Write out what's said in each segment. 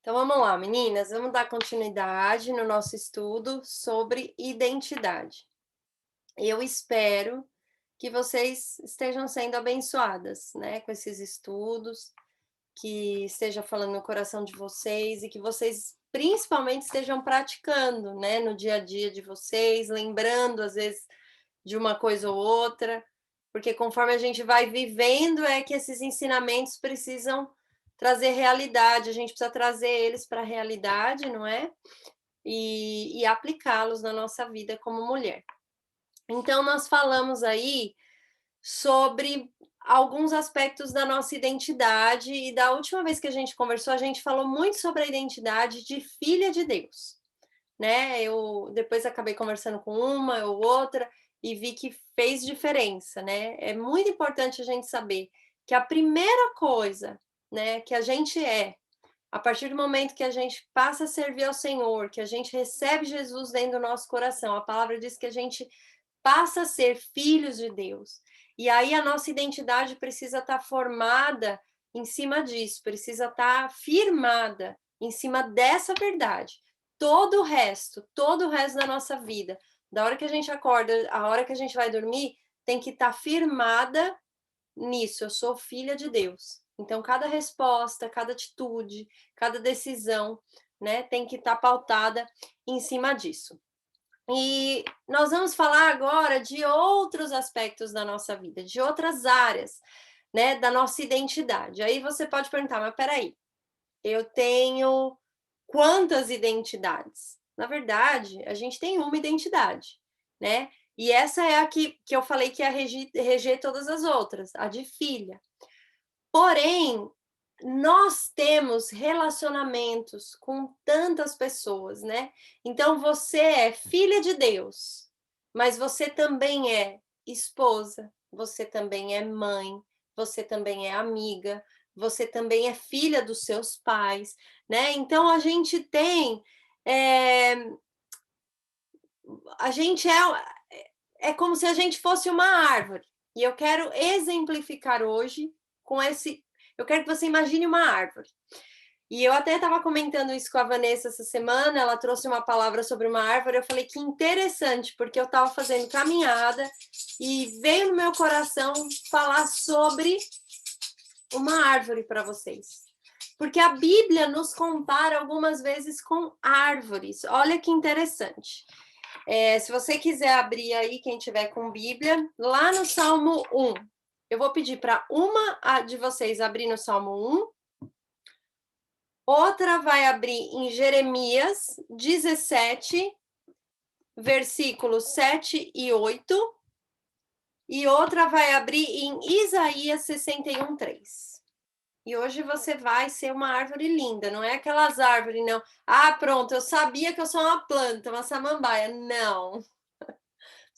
Então vamos lá, meninas, vamos dar continuidade no nosso estudo sobre identidade. Eu espero que vocês estejam sendo abençoadas, né, com esses estudos, que esteja falando no coração de vocês e que vocês principalmente estejam praticando, né, no dia a dia de vocês, lembrando às vezes de uma coisa ou outra, porque conforme a gente vai vivendo é que esses ensinamentos precisam trazer realidade, a gente precisa trazer eles para a realidade, não é? E aplicá-los na nossa vida como mulher. Então, nós falamos aí sobre alguns aspectos da nossa identidade, e da última vez que a gente conversou, a gente falou muito sobre a identidade de filha de Deus, né? Eu depois acabei conversando com uma ou outra e vi que fez diferença, né? É muito importante a gente saber que a primeira coisa, né, que a gente a partir do momento que a gente passa a servir ao Senhor, que a gente recebe Jesus dentro do nosso coração, a palavra diz que a gente passa a ser filhos de Deus. E aí a nossa identidade precisa estar formada em cima disso, precisa estar firmada em cima dessa verdade. Todo o resto da nossa vida, da hora que a gente acorda, a hora que a gente vai dormir, tem que estar firmada nisso. Eu sou filha de Deus. Então, cada resposta, cada atitude, cada decisão, né, tem que estar pautada em cima disso. E nós vamos falar agora de outros aspectos da nossa vida, de outras áreas, né, da nossa identidade. Aí você pode perguntar, mas peraí, eu tenho quantas identidades? Na verdade, a gente tem uma identidade, né? E essa é a que eu falei que ia reger todas as outras, a de filha. Porém, nós temos relacionamentos com tantas pessoas, né? Então você é filha de Deus, mas você também é esposa, você também é mãe, você também é amiga, você também é filha dos seus pais, né? Então a gente tem, é, a gente é como se a gente fosse uma árvore. E eu quero exemplificar hoje com esse. Eu quero que você imagine uma árvore. E eu até estava comentando isso com a Vanessa essa semana, ela trouxe uma palavra sobre uma árvore, eu falei que interessante, porque eu estava fazendo caminhada e veio no meu coração falar sobre uma árvore para vocês. Porque a Bíblia nos compara algumas vezes com árvores. Olha que interessante. Se você quiser abrir aí, quem tiver com Bíblia, lá no Salmo 1. Eu vou pedir para uma de vocês abrir no Salmo 1. Outra vai abrir em Jeremias 17, versículos 7 e 8. E outra vai abrir em Isaías 61, 3. E hoje você vai ser uma árvore linda, não é aquelas árvores, não. Ah, pronto, eu sabia que eu sou uma planta, uma samambaia. Não.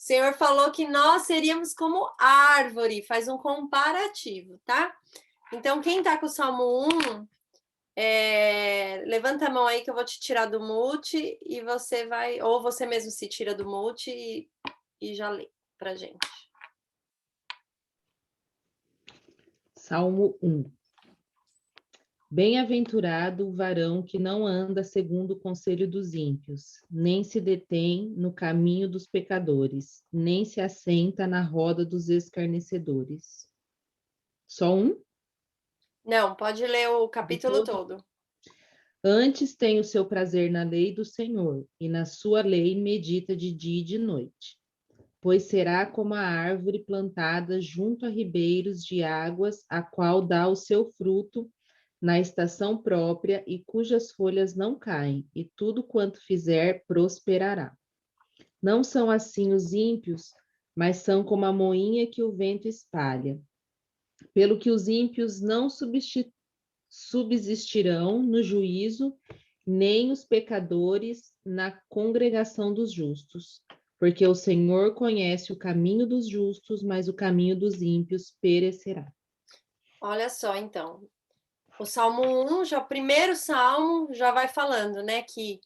O Senhor falou que nós seríamos como árvore, faz um comparativo, tá? Então, quem tá com o Salmo 1, levanta a mão aí que eu vou te tirar do mute e você vai, ou você mesmo se tira do mute e já lê pra gente. Salmo 1. Bem-aventurado o varão que não anda segundo o conselho dos ímpios, nem se detém no caminho dos pecadores, nem se assenta na roda dos escarnecedores. Só um? Não, pode ler o De capítulo todo? todo. Antes tem o seu prazer na lei do Senhor, e na sua lei medita de dia e de noite. Pois será como a árvore plantada junto a ribeiros de águas, a qual dá o seu fruto na estação própria e cujas folhas não caem, e tudo quanto fizer prosperará. Não são assim os ímpios, mas são como a moinha que o vento espalha. Pelo que os ímpios não subsistirão no juízo, nem os pecadores na congregação dos justos. Porque o Senhor conhece o caminho dos justos, mas o caminho dos ímpios perecerá. Olha só, então. O Salmo 1, já, o primeiro salmo, já vai falando, né, que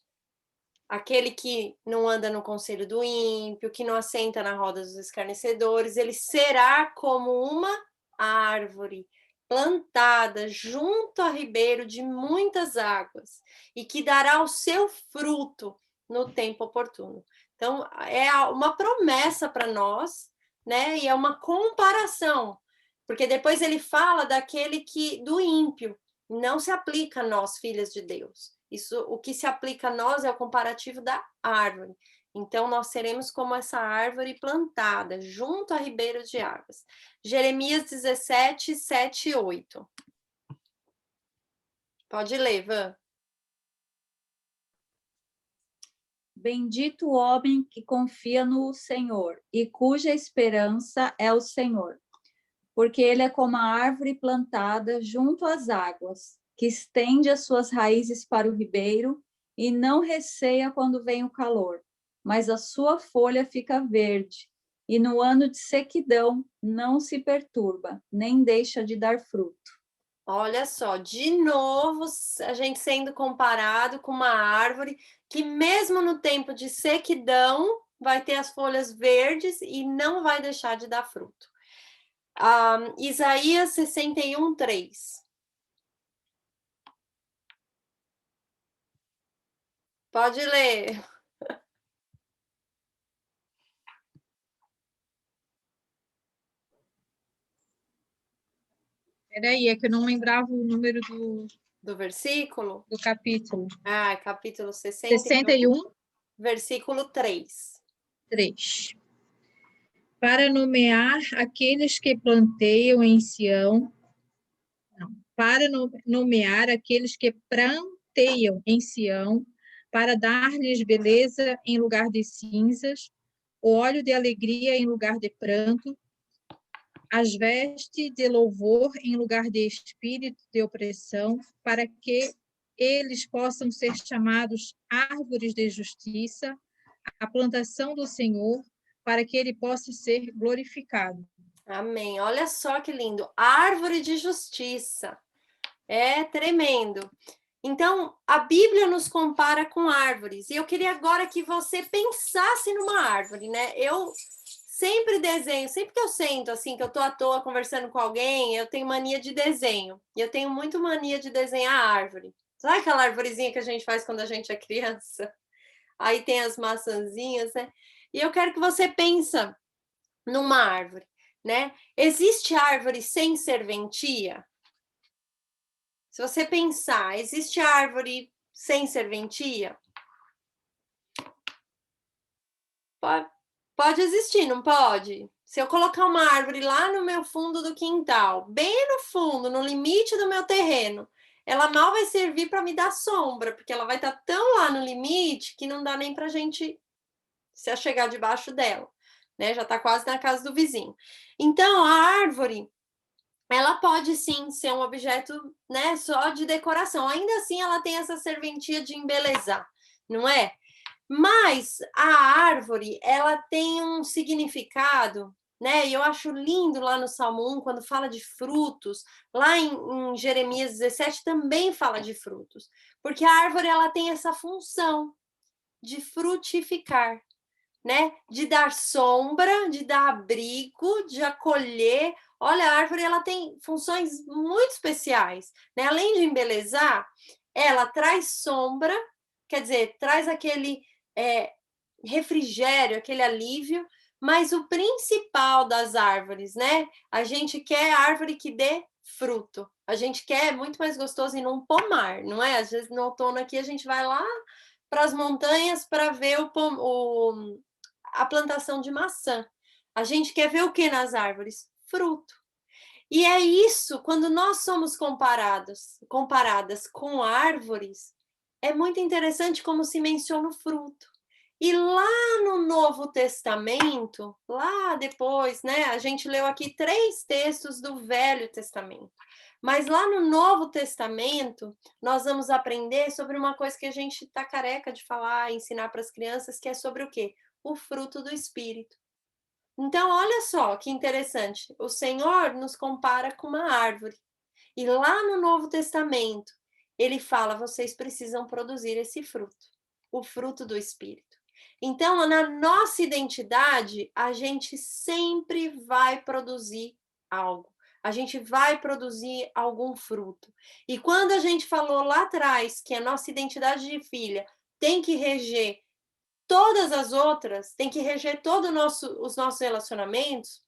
aquele que não anda no conselho do ímpio, que não assenta na roda dos escarnecedores, ele será como uma árvore plantada junto a ribeiro de muitas águas, e que dará o seu fruto no tempo oportuno. Então, é uma promessa para nós, né? E é uma comparação, porque depois ele fala do ímpio, não se aplica a nós, filhas de Deus. Isso, o que se aplica a nós é o comparativo da árvore. Então, nós seremos como essa árvore plantada junto a ribeiros de águas. Jeremias 17, 7 e 8. Pode ler, Van. Bendito o homem que confia no Senhor e cuja esperança é o Senhor, porque ele é como a árvore plantada junto às águas, que estende as suas raízes para o ribeiro e não receia quando vem o calor, mas a sua folha fica verde, e no ano de sequidão não se perturba, nem deixa de dar fruto. Olha só, de novo, a gente sendo comparado com uma árvore que mesmo no tempo de sequidão vai ter as folhas verdes e não vai deixar de dar fruto. Isaías 61, 3. Pode ler. Peraí, é que eu não lembrava o número Do versículo? do capítulo. Capítulo 61, 61, versículo 3. 3. Para nomear aqueles que planteiam em Sião, para nomear aqueles que planteiam em Sião, para dar-lhes beleza em lugar de cinzas, o óleo de alegria em lugar de pranto, as vestes de louvor em lugar de espírito de opressão, para que eles possam ser chamados árvores de justiça, a plantação do Senhor, para que ele possa ser glorificado. Amém. Olha só que lindo. Árvore de justiça. É tremendo. Então, a Bíblia nos compara com árvores. E eu queria agora que você pensasse numa árvore, né? Eu sempre desenho, sempre que eu sento, assim, que eu tô à toa conversando com alguém, eu tenho mania de desenho. E eu tenho muito mania de desenhar árvore. Sabe aquela arvorezinha que a gente faz quando a gente é criança? Aí tem as maçãzinhas, né? E eu quero que você pense numa árvore, né? Existe árvore sem serventia? Se você pensar, existe árvore sem serventia? Pode existir, não pode? Se eu colocar uma árvore lá no meu fundo do quintal, bem no fundo, no limite do meu terreno, ela mal vai servir para me dar sombra, porque ela vai estar tão lá no limite que não dá nem para a gente se achegar debaixo dela, né? Já está quase na casa do vizinho. Então, a árvore, ela pode sim ser um objeto, né, só de decoração. Ainda assim, ela tem essa serventia de embelezar, não é? Mas a árvore, ela tem um significado, né? E eu acho lindo lá no Salmo 1, quando fala de frutos, lá em Jeremias 17 também fala de frutos, porque a árvore, ela tem essa função de frutificar, né? De dar sombra, de dar abrigo, de acolher. Olha, a árvore, ela tem funções muito especiais, né? Além de embelezar, ela traz sombra, quer dizer, traz aquele refrigério, aquele alívio, mas o principal das árvores, né? A gente quer árvore que dê fruto. A gente quer, é muito mais gostoso ir num pomar, não é? Às vezes no outono aqui a gente vai lá para as montanhas para ver a plantação de maçã. A gente quer ver o que nas árvores? Fruto. E é isso, quando nós somos comparadas com árvores, é muito interessante como se menciona o fruto. E lá no Novo Testamento, lá depois, né? A gente leu aqui 3 textos do Velho Testamento. Mas lá no Novo Testamento, nós vamos aprender sobre uma coisa que a gente está careca de falar, ensinar para as crianças, que é sobre o quê? O fruto do Espírito. Então, olha só que interessante. O Senhor nos compara com uma árvore. E lá no Novo Testamento, ele fala: vocês precisam produzir esse fruto, o fruto do Espírito. Então, na nossa identidade, a gente sempre vai produzir algo. a gente vai produzir algum fruto. E quando a gente falou lá atrás que a nossa identidade de filha tem que reger todas as outras, tem que reger todos os nossos relacionamentos,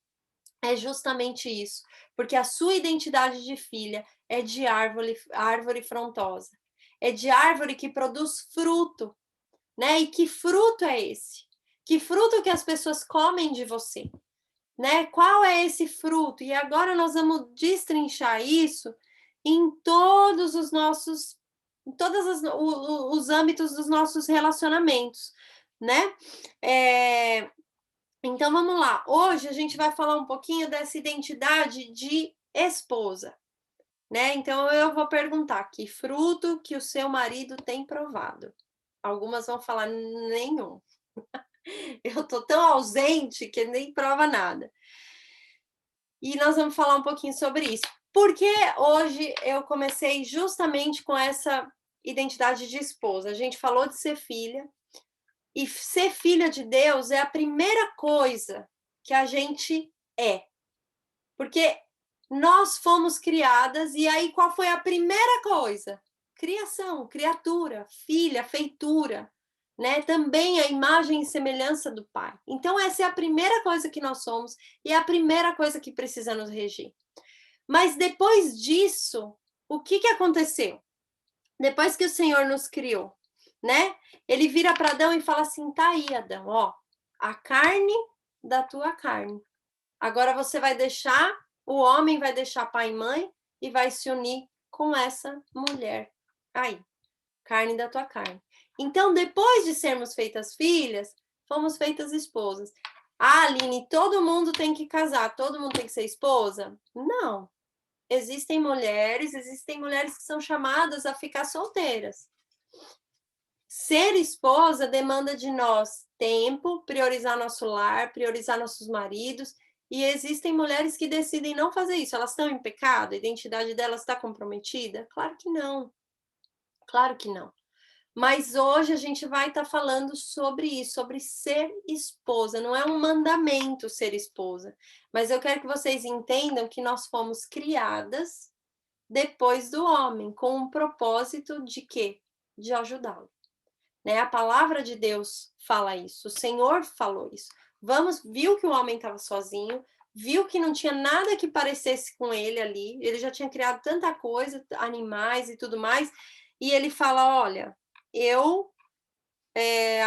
é justamente isso. Porque a sua identidade de filha é de árvore frondosa. É de árvore que produz fruto, né? E que fruto é esse? Que fruto que as pessoas comem de você? Né? Qual é esse fruto? E agora nós vamos destrinchar isso em todos os nossos, em todos os âmbitos dos nossos relacionamentos, né? Então vamos lá. Hoje a gente vai falar um pouquinho dessa identidade de esposa, né? Então eu vou perguntar: que fruto que o seu marido tem provado? Algumas vão falar nenhum. Eu tô tão ausente que nem prova nada. E nós vamos falar um pouquinho sobre isso. Porque hoje eu comecei justamente com essa identidade de esposa. A gente falou de ser filha, e ser filha de Deus é a primeira coisa que a gente é. Porque nós fomos criadas, e aí qual foi a primeira coisa? Criação, criatura, filha, feitura, né? Também a imagem e semelhança do Pai. Então essa é a primeira coisa que nós somos e é a primeira coisa que precisa nos regir. Mas depois disso, o que aconteceu? Depois que o Senhor nos criou, né? Ele vira para Adão e fala assim: tá aí, Adão, ó, a carne da tua carne. Agora você vai deixar, o homem vai deixar pai e mãe e vai se unir com essa mulher. Aí, carne da tua carne. Então, depois de sermos feitas filhas, fomos feitas esposas. Ah, Aline, todo mundo tem que casar, todo mundo tem que ser esposa? Não. Existem mulheres que são chamadas a ficar solteiras. Ser esposa demanda de nós tempo, priorizar nosso lar, priorizar nossos maridos, e existem mulheres que decidem não fazer isso. Elas estão em pecado? A identidade delas está comprometida? Claro que não. Claro que não. Mas hoje a gente vai estar falando sobre isso, sobre ser esposa. Não é um mandamento ser esposa, mas eu quero que vocês entendam que nós fomos criadas depois do homem, com um propósito de quê? De ajudá-lo. Né? A palavra de Deus fala isso, o Senhor falou isso. Viu que o homem estava sozinho, viu que não tinha nada que parecesse com ele ali, ele já tinha criado tanta coisa, animais e tudo mais, e ele fala: olha, eu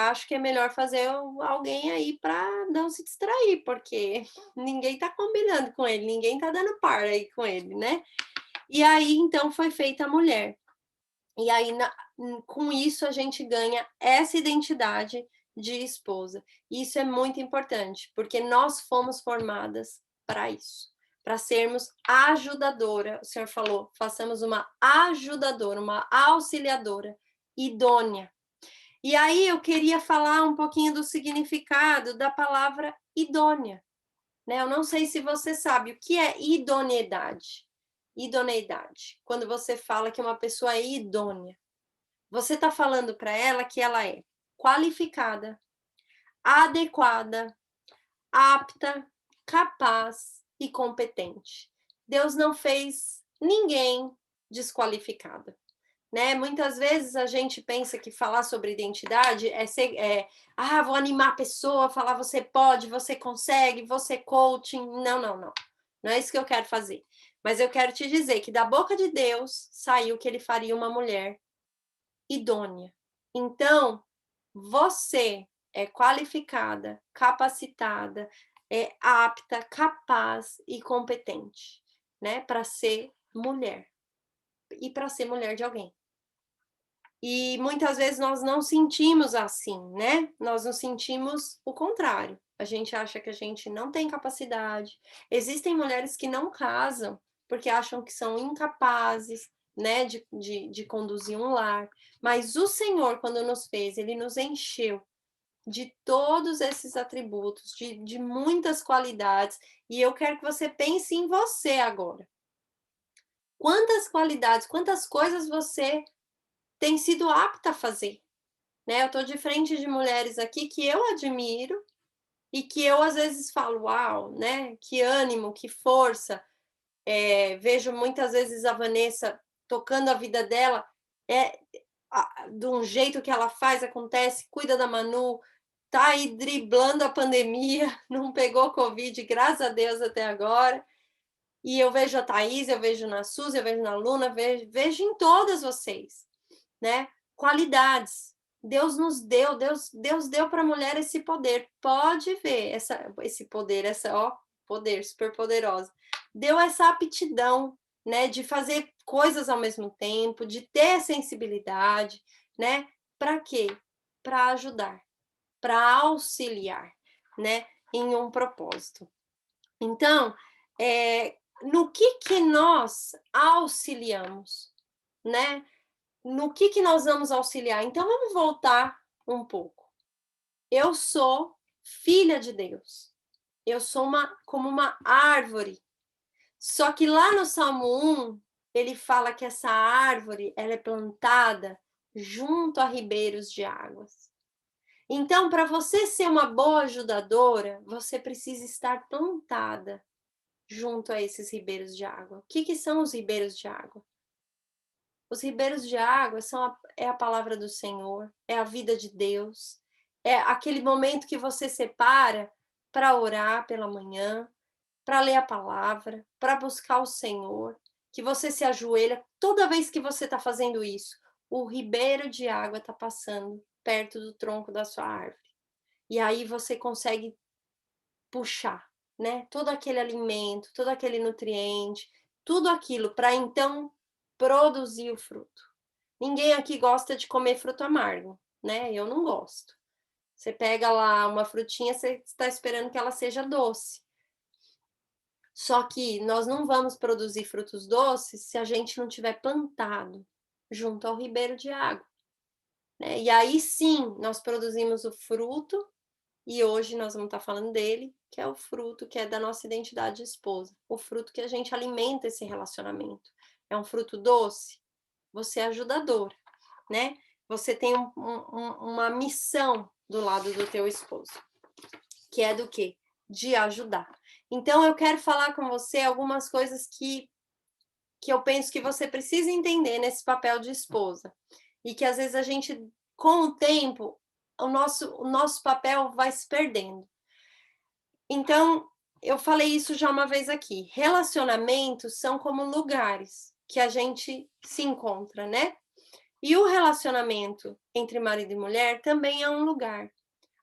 acho que é melhor fazer alguém aí para não se distrair, porque ninguém está combinando com ele, ninguém está dando par aí com ele, né? E aí, então, foi feita a mulher. E aí, com isso, a gente ganha essa identidade de esposa. E isso é muito importante, porque nós fomos formadas para isso, para sermos ajudadora. O Senhor falou, façamos uma ajudadora, uma auxiliadora idônea. E aí eu queria falar um pouquinho do significado da palavra idônea. Né? Eu não sei se você sabe o que é idoneidade. Idoneidade. Quando você fala que uma pessoa é idônea, você está falando para ela que ela é qualificada, adequada, apta, capaz e competente. Deus não fez ninguém desqualificada. Né? Muitas vezes a gente pensa que falar sobre identidade vou animar a pessoa, falar você pode, você consegue, você coaching. Não, não, não. Não é isso que eu quero fazer. Mas eu quero te dizer que da boca de Deus saiu que ele faria uma mulher idônea. Então, você é qualificada, capacitada, é apta, capaz e competente, né, para ser mulher e para ser mulher de alguém. E muitas vezes nós não sentimos assim, né? Nós nos sentimos o contrário. A gente acha que a gente não tem capacidade. Existem mulheres que não casam porque acham que são incapazes, né, de conduzir um lar. Mas o Senhor, quando nos fez, ele nos encheu de todos esses atributos, de muitas qualidades. E eu quero que você pense em você agora. Quantas qualidades, quantas coisas você tem sido apta a fazer, né? Eu estou de frente de mulheres aqui que eu admiro e que eu às vezes falo, uau, né? Que ânimo, que força. vejo muitas vezes a Vanessa tocando a vida dela, de um jeito que ela faz, acontece, cuida da Manu, tá aí driblando a pandemia, não pegou Covid, graças a Deus, até agora. E eu vejo a Thaís, eu vejo na Suzy, eu vejo na Luna, vejo em todas vocês, né? Qualidades. Deus nos deu, Deus deu para a mulher esse poder. Pode ver esse poder, poder super poderosa. Deu essa aptidão, né, de fazer coisas ao mesmo tempo, de ter sensibilidade, né? Para quê? Para ajudar, para auxiliar, né, em um propósito. Então, no que nós auxiliamos, né? No que nós vamos auxiliar? Então, vamos voltar um pouco. Eu sou filha de Deus. Eu sou como uma árvore. Só que lá no Salmo 1, ele fala que essa árvore, ela é plantada junto a ribeiros de águas. Então, para você ser uma boa ajudadora, você precisa estar plantada junto a esses ribeiros de água. O que são os ribeiros de água? Os ribeiros de água é a palavra do Senhor, é a vida de Deus, é aquele momento que você separa para orar pela manhã, para ler a palavra, para buscar o Senhor, que você se ajoelha. Toda vez que você está fazendo isso, o ribeiro de água está passando perto do tronco da sua árvore. E aí você consegue puxar, né? Todo aquele alimento, todo aquele nutriente, tudo aquilo para então produzir o fruto. Ninguém aqui gosta de comer fruto amargo, né? Eu não gosto. Você pega lá uma frutinha, você está esperando que ela seja doce. Só que nós não vamos produzir frutos doces se a gente não tiver plantado junto ao ribeiro de água, né? E aí sim, nós produzimos o fruto, e hoje nós vamos estar falando dele, que é o fruto que é da nossa identidade de esposa, o fruto que a gente alimenta esse relacionamento. É um fruto doce? Você é ajudador, né? Você tem uma missão do lado do teu esposo, que é do quê? De ajudar. Então, eu quero falar com você algumas coisas que eu penso que você precisa entender nesse papel de esposa. E que, às vezes, a gente, com o tempo, o nosso papel vai se perdendo. Então, eu falei isso já uma vez aqui. Relacionamentos são como lugares que a gente se encontra, né? E o relacionamento entre marido e mulher também é um lugar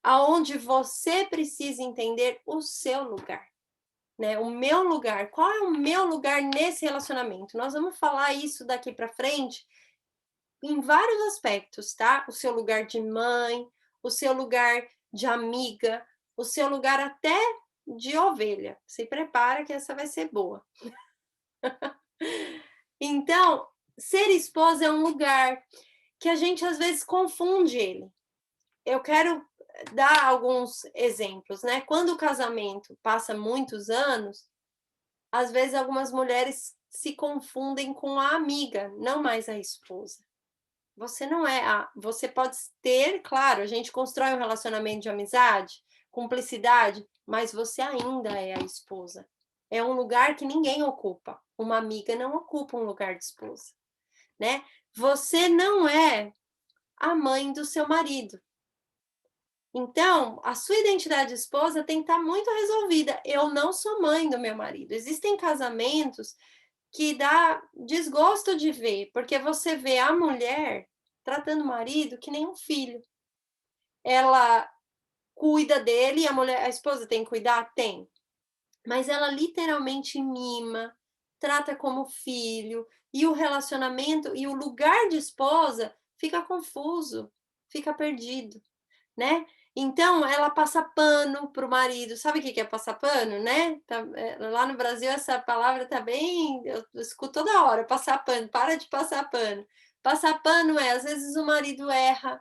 aonde você precisa entender o seu lugar, né? O meu lugar. Qual é o meu lugar nesse relacionamento? Nós vamos falar isso daqui para frente em vários aspectos, tá? O seu lugar de mãe, o seu lugar de amiga, o seu lugar até de ovelha. Se prepara que essa vai ser boa. Então, ser esposa é um lugar que a gente às vezes confunde ele. Eu quero dar alguns exemplos, né? Quando o casamento passa muitos anos, às vezes algumas mulheres se confundem com a amiga, não mais a esposa. Você não é você pode ter, claro, a gente constrói um relacionamento de amizade, cumplicidade, mas você ainda é a esposa. É um lugar que ninguém ocupa. Uma amiga não ocupa um lugar de esposa, né? Você não é a mãe do seu marido. Então, a sua identidade de esposa tem que estar muito resolvida. Eu não sou mãe do meu marido. Existem casamentos que dá desgosto de ver, porque você vê a mulher tratando o marido que nem um filho. Ela cuida dele, a esposa tem que cuidar? Tem. Mas ela literalmente mima, trata como filho, e o relacionamento e o lugar de esposa fica confuso, fica perdido, né? Então, ela passa pano para o marido. Sabe o que é passar pano, né? Lá no Brasil, essa palavra tá bem... Eu escuto toda hora, passar pano. Para de passar pano. Passar pano às vezes o marido erra,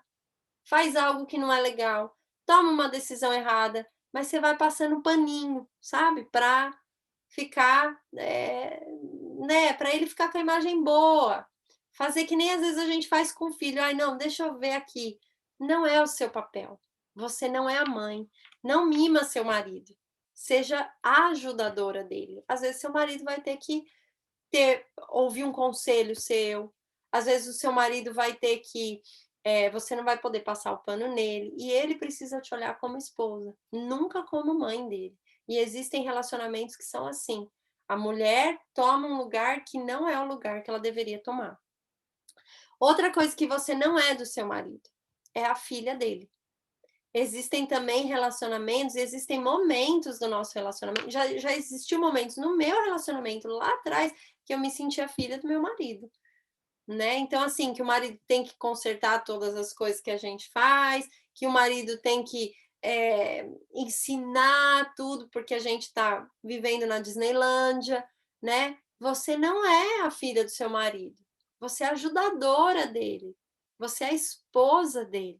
faz algo que não é legal, toma uma decisão errada, mas você vai passando um paninho, sabe? Para ficar... né? Para ele ficar com a imagem boa. Fazer que nem às vezes a gente faz com o filho. Ai, não, deixa eu ver aqui. Não é o seu papel. Você não é a mãe. Não mima seu marido. seja a ajudadora dele. Às vezes seu marido vai ter que ouvir um conselho seu, às vezes o seu marido vai ter que, você não vai poder passar o pano nele, e ele precisa te olhar como esposa, nunca como mãe dele. E existem relacionamentos que são assim, a mulher toma um lugar que não é o lugar que ela deveria tomar. Outra coisa que você não é do seu marido, é a filha dele. Existem também relacionamentos, existem momentos do nosso relacionamento, já existiu momentos no meu relacionamento lá atrás que eu me sentia filha do meu marido, né? Então, assim, que o marido tem que consertar todas as coisas que a gente faz, que o marido tem que ensinar tudo, porque a gente está vivendo na Disneylândia, né? Você não é a filha do seu marido, você é a ajudadora dele, você é a esposa dele.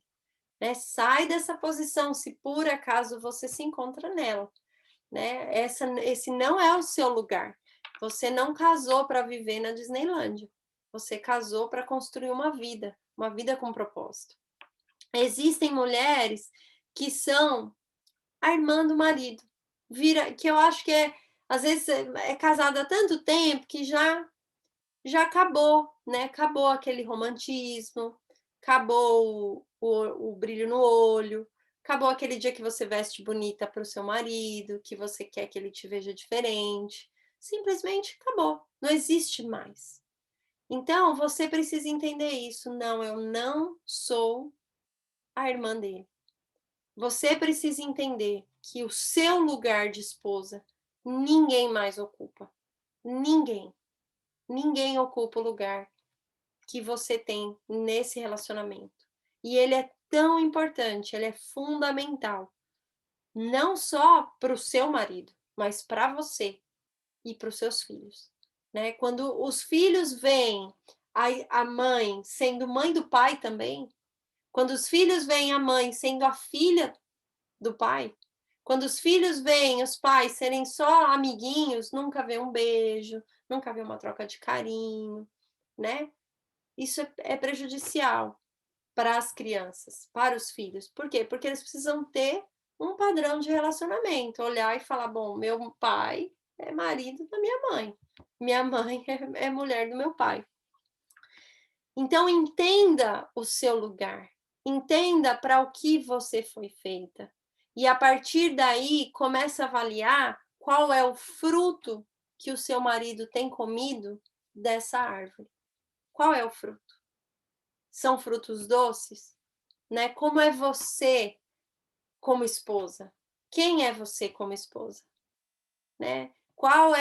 Né? Sai dessa posição, se por acaso você se encontra nela. Né? Esse não é o seu lugar. Você não casou para viver na Disneylândia. Você casou para construir uma vida com propósito. Existem mulheres que são a irmã do marido. Que eu acho que às vezes é casada há tanto tempo que já acabou, né? Acabou aquele romantismo, acabou o brilho no olho, acabou aquele dia que você veste bonita para o seu marido, que você quer que ele te veja diferente. Simplesmente acabou, não existe mais. Então, você precisa entender isso. Não, eu não sou a irmã dele. Você precisa entender que o seu lugar de esposa ninguém mais ocupa. Ninguém. Ninguém ocupa o lugar que você tem nesse relacionamento. E ele é tão importante, ele é fundamental, não só para o seu marido, mas para você e para os seus filhos. Né? Quando os filhos veem a mãe sendo mãe do pai também, quando os filhos veem a mãe sendo a filha do pai, quando os filhos veem os pais serem só amiguinhos, nunca vê um beijo, nunca vê uma troca de carinho, né? Isso é prejudicial para as crianças, para os filhos. Por quê? Porque eles precisam ter um padrão de relacionamento, olhar e falar, bom, meu pai é marido da minha mãe é mulher do meu pai. Então, entenda o seu lugar, entenda para o que você foi feita. E a partir daí, comece a avaliar qual é o fruto que o seu marido tem comido dessa árvore. Qual é o fruto? São frutos doces? Né? Como é você como esposa? Quem é você como esposa? Né? Qual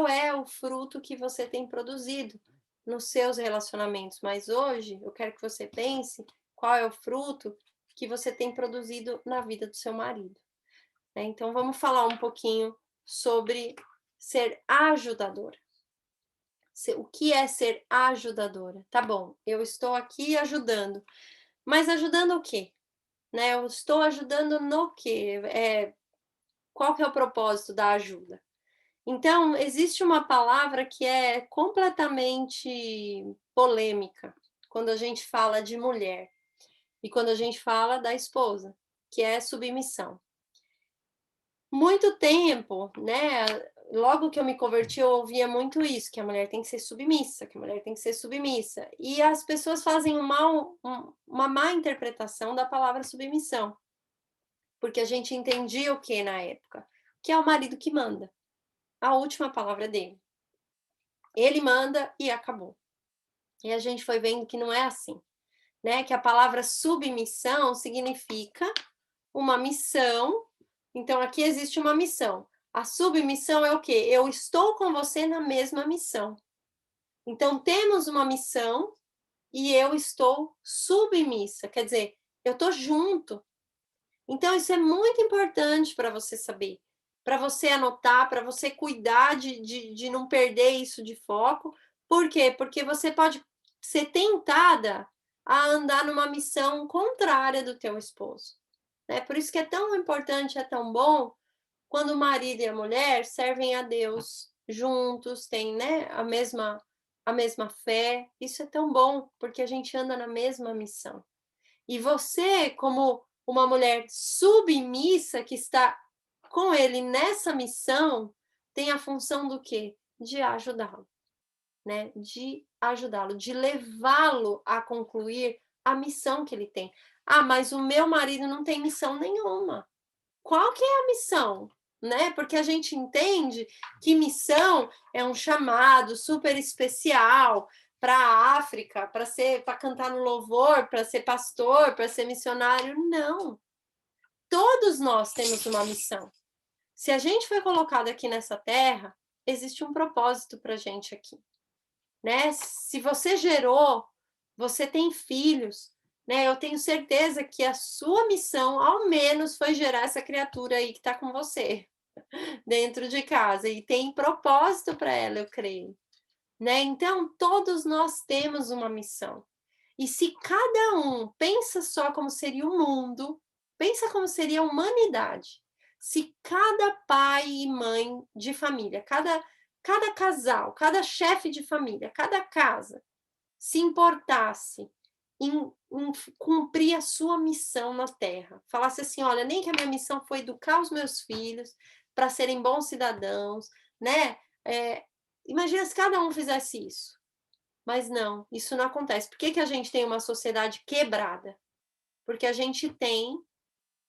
é o fruto que você tem produzido nos seus relacionamentos? Mas hoje eu quero que você pense qual é o fruto que você tem produzido na vida do seu marido. Né? Então vamos falar um pouquinho sobre ser ajudadora. O que é ser ajudadora? Tá bom, eu estou aqui ajudando, mas ajudando o quê? Né? Eu estou ajudando no quê? Qual que é o propósito da ajuda? Então, existe uma palavra que é completamente polêmica quando a gente fala de mulher e quando a gente fala da esposa, que é submissão. Muito tempo, né? Logo que eu me converti, eu ouvia muito isso, que a mulher tem que ser submissa, que a mulher tem que ser submissa. E as pessoas fazem uma má interpretação da palavra submissão. Porque a gente entendia o que na época? Que é o marido que manda. A última palavra é dele. Ele manda e acabou. E a gente foi vendo que não é assim. Né? Que a palavra submissão significa uma missão. Então, aqui existe uma missão. A submissão é o quê? Eu estou com você na mesma missão. Então, temos uma missão e eu estou submissa. Quer dizer, eu estou junto. Então, isso é muito importante para você saber. Para você anotar, para você cuidar de não perder isso de foco. Por quê? Porque você pode ser tentada a andar numa missão contrária do teu esposo. Né? Por isso que é tão importante, é tão bom, quando o marido e a mulher servem a Deus juntos, têm, né, a mesma fé. Isso é tão bom, porque a gente anda na mesma missão. E você, como uma mulher submissa que está com ele nessa missão, tem a função do quê? De ajudá-lo, né? De ajudá-lo, de levá-lo a concluir a missão que ele tem. Ah, mas o meu marido não tem missão nenhuma. Qual que é a missão? Né? Porque a gente entende que missão é um chamado super especial para a África, para cantar no louvor, para ser pastor, para ser missionário. Não. Todos nós temos uma missão. Se a gente foi colocado aqui nessa terra, existe um propósito para a gente aqui, né? Se você gerou, você tem filhos, né? Eu tenho certeza que a sua missão, ao menos, foi gerar essa criatura aí que está com você dentro de casa e tem propósito para ela, eu creio, né? Então, todos nós temos uma missão. E se cada um pensa só como seria o mundo, pensa como seria a humanidade. Se cada pai e mãe de família, cada casal, cada chefe de família, cada casa se importasse em cumprir a sua missão na Terra, falasse assim, olha, nem que a minha missão foi educar os meus filhos para serem bons cidadãos, né? Imagina se cada um fizesse isso. Mas não, isso não acontece. Por que a gente tem uma sociedade quebrada? Porque a gente tem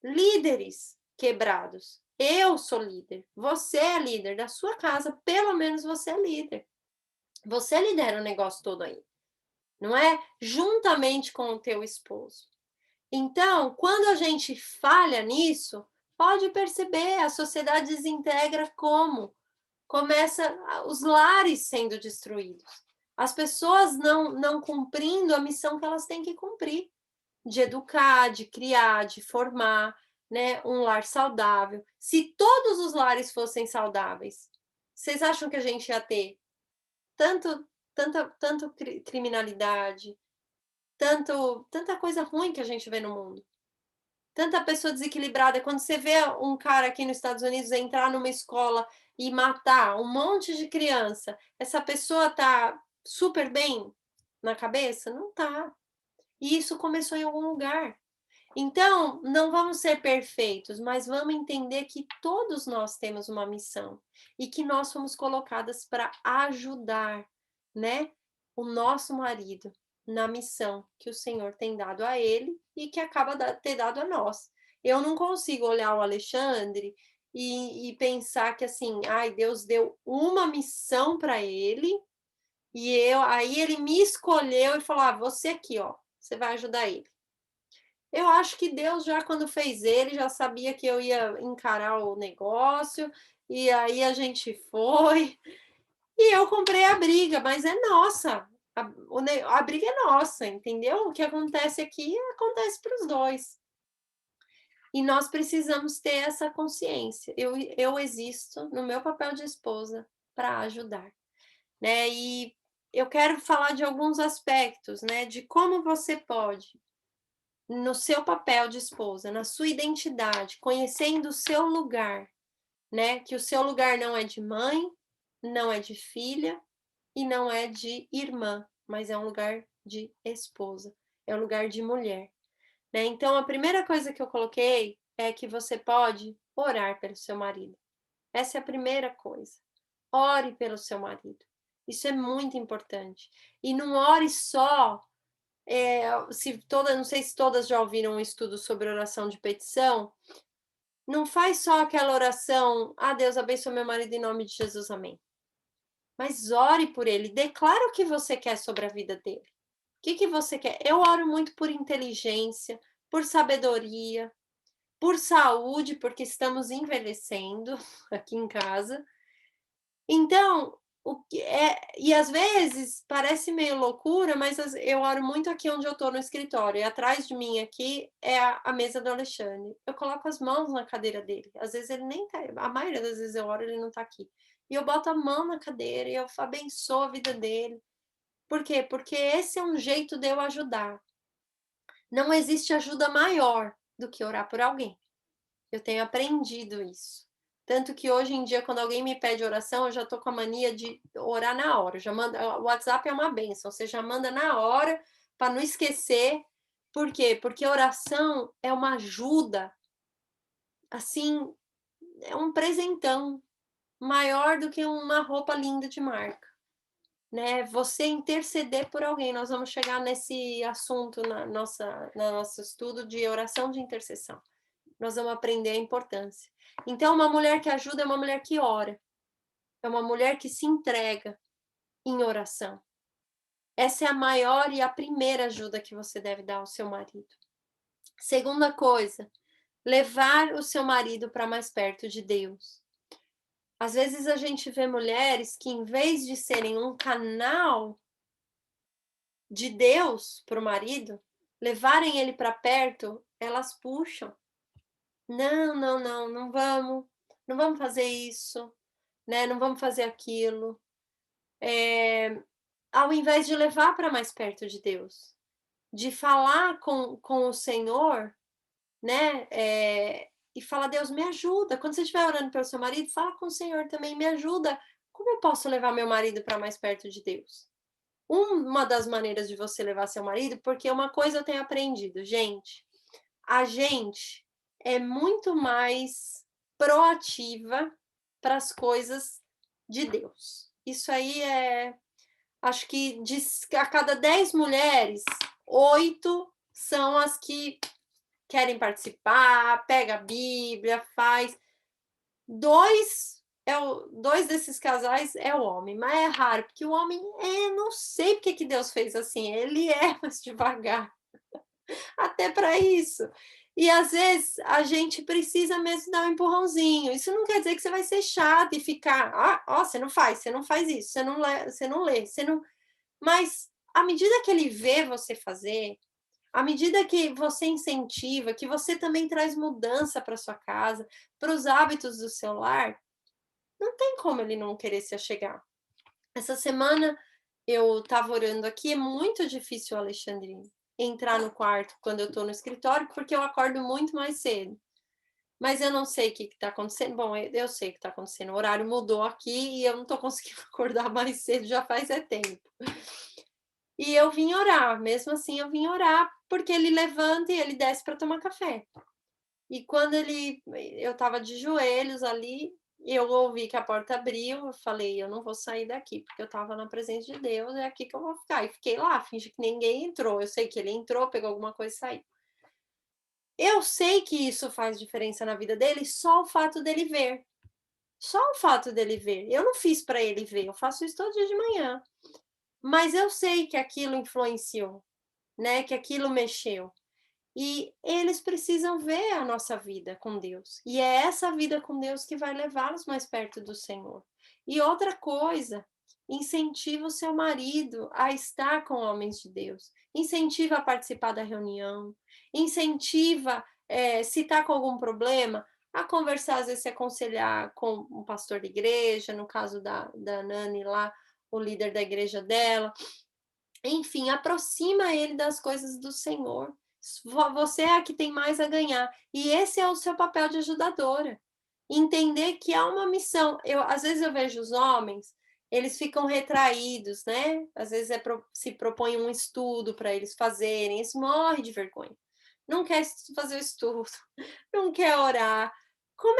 líderes quebrados. Eu sou líder, você é líder da sua casa, pelo menos você é líder. Você lidera o negócio todo aí, não é? Juntamente com o teu esposo. Então, quando a gente falha nisso, pode perceber, a sociedade desintegra como? Começa os lares sendo destruídos. As pessoas não cumprindo a missão que elas têm que cumprir, de educar, de criar, de formar, né, um lar saudável. Se todos os lares fossem saudáveis, vocês acham que a gente ia ter tanta criminalidade, tanta coisa ruim que a gente vê no mundo? Tanta pessoa desequilibrada. Quando você vê um cara aqui nos Estados Unidos entrar numa escola e matar um monte de criança, essa pessoa tá super bem na cabeça? Não tá. E isso começou em algum lugar. Então, não vamos ser perfeitos, mas vamos entender que todos nós temos uma missão e que nós fomos colocadas para ajudar, né, o nosso marido na missão que o Senhor tem dado a ele e que acaba de ter dado a nós. Eu não consigo olhar o Alexandre e pensar que assim, ai, Deus deu uma missão para ele e aí ele me escolheu e falou, você aqui, ó, você vai ajudar ele. Eu acho que Deus já quando fez ele, já sabia que eu ia encarar o negócio, e aí a gente foi, e eu comprei a briga, mas é nossa, a briga é nossa, entendeu? O que acontece aqui, acontece para os dois. E nós precisamos ter essa consciência. Eu existo no meu papel de esposa para ajudar, né? E eu quero falar de alguns aspectos, né? De como você pode no seu papel de esposa, na sua identidade, conhecendo o seu lugar, né? Que o seu lugar não é de mãe, não é de filha e não é de irmã, mas é um lugar de esposa, é um lugar de mulher, né? Então, a primeira coisa que eu coloquei é que você pode orar pelo seu marido. Essa é a primeira coisa. Ore pelo seu marido. Isso é muito importante. E não ore só não sei se todas já ouviram um estudo sobre oração de petição, não faz só aquela oração, Deus abençoe meu marido em nome de Jesus, amém. Mas ore por ele, declara o que você quer sobre a vida dele. O que você quer? Eu oro muito por inteligência, por sabedoria, por saúde, porque estamos envelhecendo aqui em casa. Então, e às vezes parece meio loucura, mas eu oro muito aqui onde eu estou no escritório, e atrás de mim aqui é a mesa do Alexandre. Eu coloco as mãos na cadeira dele, às vezes ele nem tá, a maioria das vezes eu oro, ele não tá aqui. E eu boto a mão na cadeira e eu abençoo a vida dele. Por quê? Porque esse é um jeito de eu ajudar. Não existe ajuda maior do que orar por alguém. Eu tenho aprendido isso. Tanto que hoje em dia, quando alguém me pede oração, eu já estou com a mania de orar na hora. O WhatsApp é uma bênção, você já manda na hora para não esquecer. Por quê? Porque oração é uma ajuda, assim, é um presentão maior do que uma roupa linda de marca, né? Você interceder por alguém. Nós vamos chegar nesse assunto no nosso estudo de oração de intercessão. Nós vamos aprender a importância. Então, uma mulher que ajuda é uma mulher que ora. É uma mulher que se entrega em oração. Essa é a maior e a primeira ajuda que você deve dar ao seu marido. Segunda coisa, levar o seu marido para mais perto de Deus. Às vezes a gente vê mulheres que, em vez de serem um canal de Deus para o marido, levarem ele para perto, elas puxam. Não vamos fazer isso, né? Não vamos fazer aquilo. Ao invés de levar para mais perto de Deus, de falar com o Senhor, né? E falar, Deus, me ajuda. Quando você estiver orando pelo seu marido, fala com o Senhor também, me ajuda. Como eu posso levar meu marido para mais perto de Deus? Uma das maneiras de você levar seu marido, porque uma coisa eu tenho aprendido, gente, a gente é muito mais proativa para as coisas de Deus. Isso aí acho que a cada 10 mulheres, 8 são as que querem participar, pega a Bíblia, faz. Dois desses casais é o homem, mas é raro, porque o homem não sei porque que Deus fez assim, ele é mais devagar, até para isso. E às vezes a gente precisa mesmo dar um empurrãozinho. Isso não quer dizer que você vai ser chato e ficar, você não faz isso, você não lê, você não. Mas à medida que ele vê você fazer, à medida que você incentiva, que você também traz mudança para sua casa, para os hábitos do seu lar, não tem como ele não querer se achegar. Essa semana eu estava orando aqui, é muito difícil o Alexandre entrar no quarto quando eu estou no escritório, porque eu acordo muito mais cedo. Mas eu não sei o que está acontecendo. Bom, eu sei o que está acontecendo. O horário mudou aqui e eu não estou conseguindo acordar mais cedo, já faz tempo. E eu vim orar, mesmo assim eu vim orar, porque ele levanta e ele desce para tomar café. E quando eu estava de joelhos ali, eu ouvi que a porta abriu, eu falei, eu não vou sair daqui, porque eu estava na presença de Deus, é aqui que eu vou ficar. E fiquei lá, fingi que ninguém entrou. Eu sei que ele entrou, pegou alguma coisa e saiu. Eu sei que isso faz diferença na vida dele, só o fato dele ver. Só o fato dele ver. Eu não fiz para ele ver, eu faço isso todo dia de manhã. Mas eu sei que aquilo influenciou, né? Que aquilo mexeu. E eles precisam ver a nossa vida com Deus. E é essa vida com Deus que vai levá-los mais perto do Senhor. E outra coisa, incentiva o seu marido a estar com homens de Deus. Incentiva a participar da reunião. Incentiva, se está com algum problema, a conversar, às vezes se aconselhar com um pastor de igreja, no caso da Nani lá, o líder da igreja dela. Enfim, aproxima ele das coisas do Senhor. Você é a que tem mais a ganhar. E esse é o seu papel de ajudadora. Entender que há uma missão. Às vezes eu vejo os homens, eles ficam retraídos, né? Às vezes se propõe um estudo para eles fazerem, eles morrem de vergonha. Não quer fazer o estudo, não quer orar. Como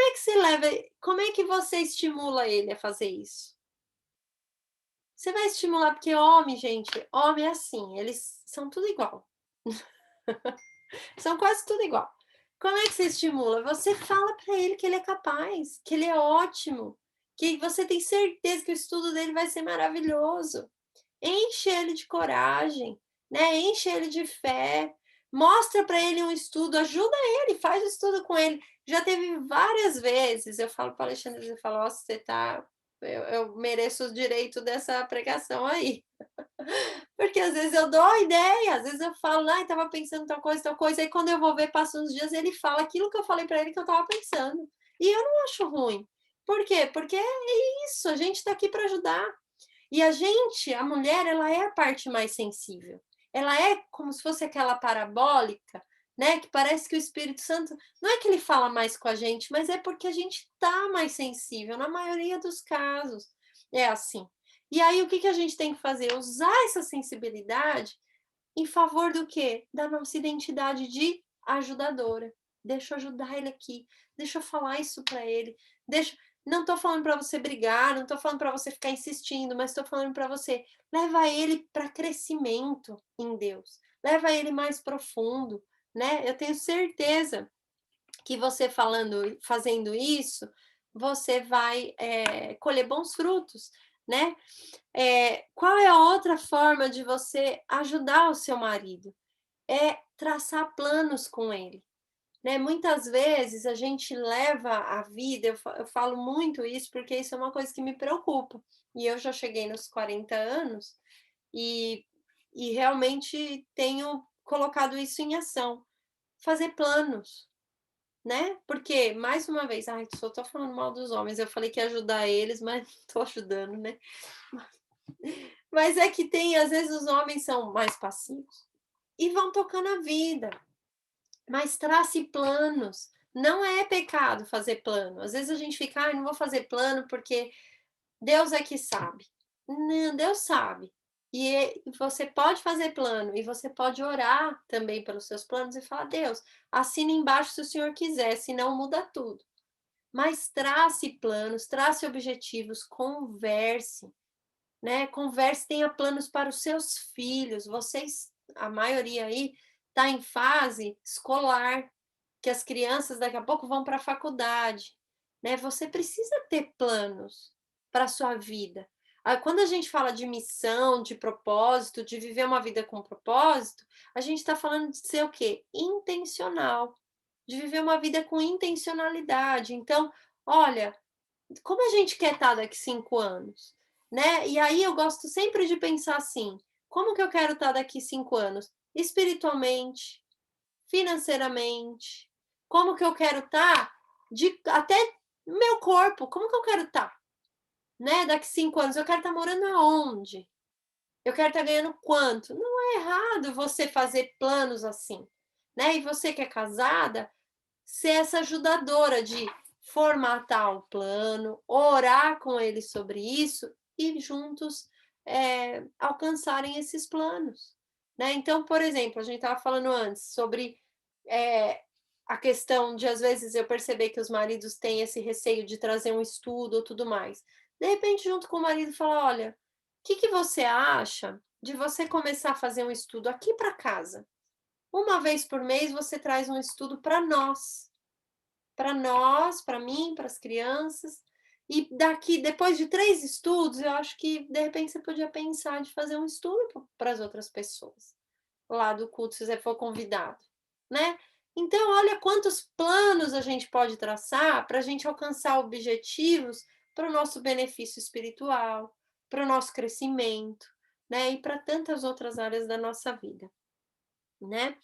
é que você estimula ele a fazer isso? Você vai estimular, porque homem, gente, homem é assim, eles são tudo igual. São quase tudo igual. Como é que você estimula? Você fala para ele que ele é capaz, que ele é ótimo, que você tem certeza que o estudo dele vai ser maravilhoso. Enche ele de coragem, né? Enche ele de fé. Mostra para ele um estudo, ajuda ele, faz o estudo com ele. Já teve várias vezes, eu falo para o Alexandre, ele fala, nossa, você tá... Eu mereço o direito dessa pregação aí. Porque às vezes eu dou a ideia, às vezes eu falo, estava pensando tal coisa, aí quando eu vou ver, passam uns dias, ele fala aquilo que eu falei para ele que eu estava pensando. E eu não acho ruim. Por quê? Porque é isso, a gente está aqui para ajudar. E a mulher, ela é a parte mais sensível. Ela é como se fosse aquela parabólica, né? Que parece que o Espírito Santo, não é que ele fala mais com a gente, mas é porque a gente está mais sensível, na maioria dos casos. É assim. E aí, o que a gente tem que fazer? Usar essa sensibilidade em favor do quê? Da nossa identidade de ajudadora. deixa eu ajudar ele aqui, deixa eu falar isso para ele, não estou falando para você brigar, não estou falando para você ficar insistindo, mas estou falando para você, leva ele para crescimento em Deus, leva ele mais profundo, né? Eu tenho certeza que você fazendo isso, você vai colher bons frutos, né? Qual é a outra forma de você ajudar o seu marido? É traçar planos com ele. Né? Muitas vezes a gente leva a vida, eu falo muito isso porque isso é uma coisa que me preocupa. E eu já cheguei nos 40 anos e realmente tenho colocado isso em ação. Fazer planos, né? Porque, mais uma vez, só estou falando mal dos homens, eu falei que ia ajudar eles, mas não estou ajudando, né? Mas é que às vezes os homens são mais passivos e vão tocando a vida. Mas trace planos. Não é pecado fazer plano. Às vezes a gente fica, não vou fazer plano porque Deus é que sabe. Não, Deus sabe. E você pode fazer plano e você pode orar também pelos seus planos e falar, Deus, assina embaixo se o Senhor quiser, senão muda tudo. Mas trace planos, trace objetivos, converse, né? Converse, tenha planos para os seus filhos. Vocês, a maioria aí, está em fase escolar, que as crianças daqui a pouco vão para a faculdade, né? Você precisa ter planos para a sua vida. Quando a gente fala de missão, de propósito, de viver uma vida com propósito, a gente está falando de ser o quê? Intencional, de viver uma vida com intencionalidade. Então, olha, como a gente quer estar daqui 5 anos, né? E aí eu gosto sempre de pensar assim, como que eu quero estar daqui 5 anos? Espiritualmente, financeiramente, como que eu quero estar, até no meu corpo, como que eu quero estar, né? Daqui 5 anos, eu quero estar morando aonde? Eu quero estar ganhando quanto? Não é errado você fazer planos assim, né? E você que é casada, ser essa ajudadora de formatar o plano, orar com ele sobre isso e juntos alcançarem esses planos, né? Então, por exemplo, a gente estava falando antes sobre a questão de, às vezes, eu perceber que os maridos têm esse receio de trazer um estudo ou tudo mais. De repente, junto com o marido, falar, olha, o que você acha de você começar a fazer um estudo aqui para casa? Uma vez por mês, você traz um estudo para nós, para mim, para as crianças. E depois de 3 estudos, eu acho que, de repente, você podia pensar de fazer um estudo para as outras pessoas, lá do culto, se você for convidado, né? Então, olha quantos planos a gente pode traçar para a gente alcançar objetivos para o nosso benefício espiritual, para o nosso crescimento, né? E para tantas outras áreas da nossa vida, né?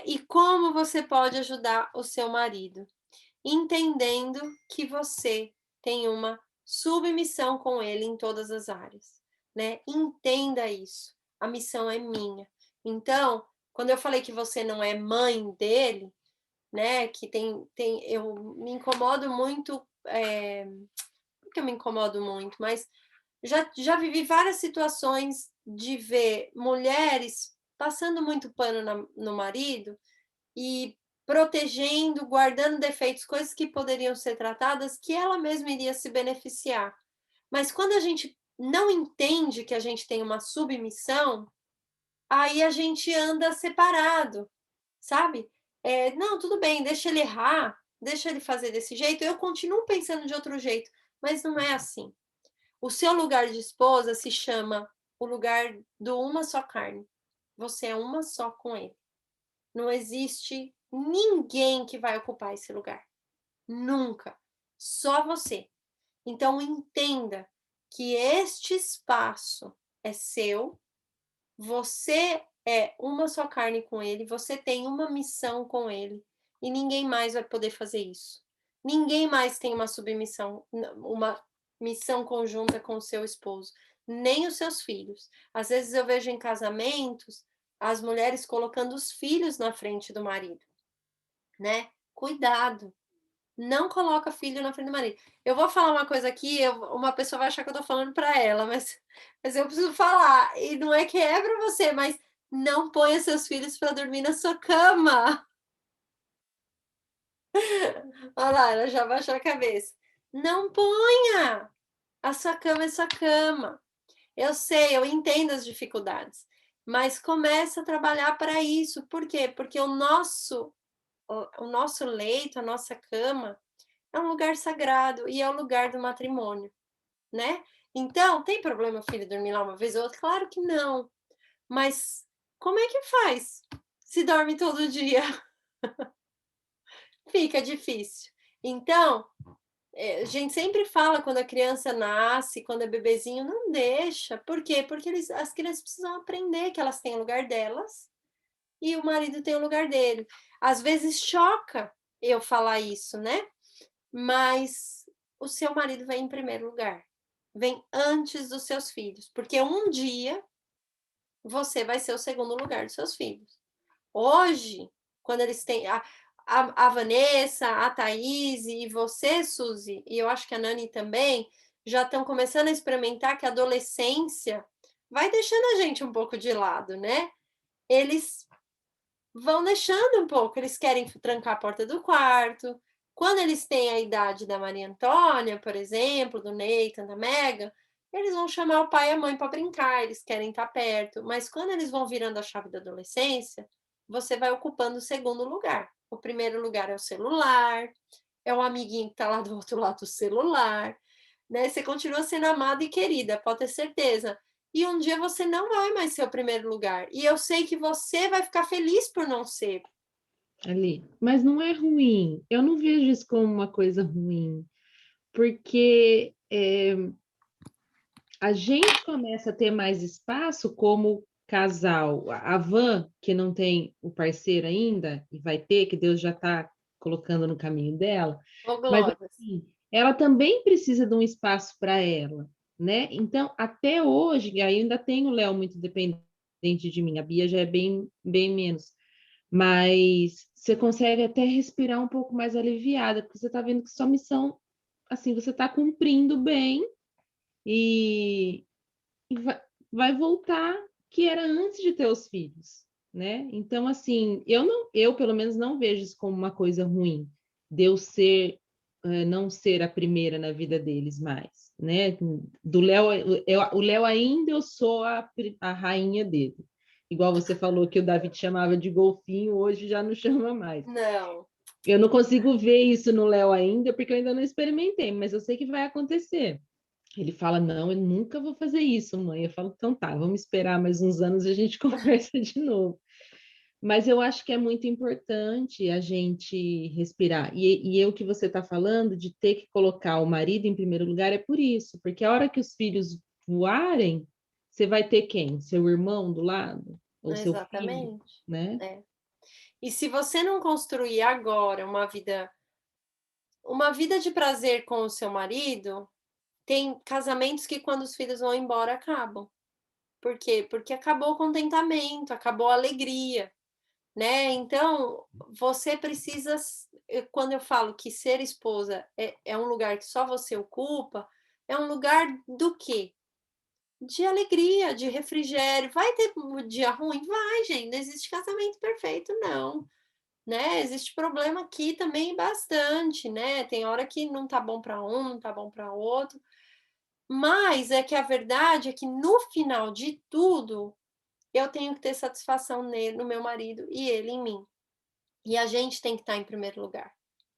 E como você pode ajudar o seu marido? Entendendo que você tem uma submissão com ele em todas as áreas, né? Entenda isso. A missão é minha. Então, quando eu falei que você não é mãe dele, né? Que eu me incomodo muito, porque eu me incomodo muito, mas já vivi várias situações de ver mulheres passando muito pano no marido e protegendo, guardando defeitos, coisas que poderiam ser tratadas, que ela mesma iria se beneficiar. Mas quando a gente não entende que a gente tem uma submissão, aí a gente anda separado, sabe? Não, tudo bem, deixa ele errar, deixa ele fazer desse jeito, eu continuo pensando de outro jeito, mas não é assim. O seu lugar de esposa se chama o lugar do uma só carne. Você é uma só com ele. Não existe ninguém que vai ocupar esse lugar. Nunca. Só você. Então, entenda que este espaço é seu, você é uma só carne com ele, você tem uma missão com ele, e ninguém mais vai poder fazer isso. Ninguém mais tem uma submissão, uma missão conjunta com o seu esposo, nem os seus filhos. Às vezes eu vejo em casamentos as mulheres colocando os filhos na frente do marido, né? Cuidado. Não coloca filho na frente do marido. Eu vou falar uma coisa aqui, uma pessoa vai achar que eu tô falando para ela, mas eu preciso falar. E não é que é para você, mas não ponha seus filhos para dormir na sua cama. Olha lá, ela já baixou a cabeça. Não ponha! A sua cama é sua cama. Eu sei, eu entendo as dificuldades, mas começa a trabalhar para isso. Por quê? Porque o nosso leito, a nossa cama, é um lugar sagrado e é o lugar do matrimônio, né? Então, tem problema o filho dormir lá uma vez ou outra? Claro que não. Mas como é que faz se dorme todo dia? Fica difícil. Então, a gente sempre fala quando a criança nasce, quando é bebezinho, não deixa. Por quê? Porque as crianças precisam aprender que elas têm o lugar delas e o marido tem o lugar dele. Às vezes choca eu falar isso, né? Mas o seu marido vem em primeiro lugar. Vem antes dos seus filhos. Porque um dia você vai ser o segundo lugar dos seus filhos. Hoje, quando eles têm a Vanessa, a Thaís e você, Suzy, e eu acho que a Nani também, já estão começando a experimentar que a adolescência vai deixando a gente um pouco de lado, né? Eles vão deixando um pouco, eles querem trancar a porta do quarto. Quando eles têm a idade da Maria Antônia, por exemplo, do Nathan, da Megan, eles vão chamar o pai e a mãe para brincar, eles querem estar perto. Mas quando eles vão virando a chave da adolescência, você vai ocupando o segundo lugar. O primeiro lugar é o celular, é o amiguinho que está lá do outro lado do celular, né? Você continua sendo amada e querida, pode ter certeza. E um dia você não vai mais ser o primeiro lugar. E eu sei que você vai ficar feliz por não ser. Ali. Mas não é ruim. Eu não vejo isso como uma coisa ruim, porque a gente começa a ter mais espaço como casal. A Van, que não tem o parceiro ainda, e vai ter, que Deus já está colocando no caminho dela, Ô, mas Glória. assim, ela também precisa de um espaço para ela, né? Então, até hoje, ainda tem o Léo muito dependente de mim, a Bia já é bem menos, mas você consegue até respirar um pouco mais aliviada, porque você está vendo que sua missão, assim, você está cumprindo bem e, vai voltar que era antes de ter os filhos, né? Então, assim, eu pelo menos não vejo isso como uma coisa ruim, de eu ser, não ser a primeira na vida deles mais, né? Do Léo, o Léo ainda eu sou a rainha dele. Igual você falou que o David chamava de golfinho, hoje já não chama mais. Não. Eu não consigo ver isso no Léo ainda, porque eu ainda não experimentei, mas eu sei que vai acontecer. Ele fala, não, eu nunca vou fazer isso, mãe. Eu falo, então tá, vamos esperar mais uns anos e a gente conversa de novo. Mas eu acho que é muito importante a gente respirar. E o que você está falando de ter que colocar o marido em primeiro lugar é por isso, porque a hora que os filhos voarem, você vai ter quem? Seu irmão do lado? Ou seu filho, Exatamente. né? É. E se você não construir agora uma vida de prazer com o seu marido, tem casamentos que quando os filhos vão embora acabam. Por quê? Porque acabou o contentamento, acabou a alegria, né? Então, você precisa, quando eu falo que ser esposa é um lugar que só você ocupa, é um lugar do quê? De alegria, de refrigério. Vai ter um dia ruim? Vai, gente. Não existe casamento perfeito, não. Né? Existe problema aqui também bastante, né? Tem hora que não tá bom para um, não tá bom para outro. Mas é que a verdade é que no final de tudo, eu tenho que ter satisfação nele, no meu marido e ele em mim. E a gente tem que estar em primeiro lugar,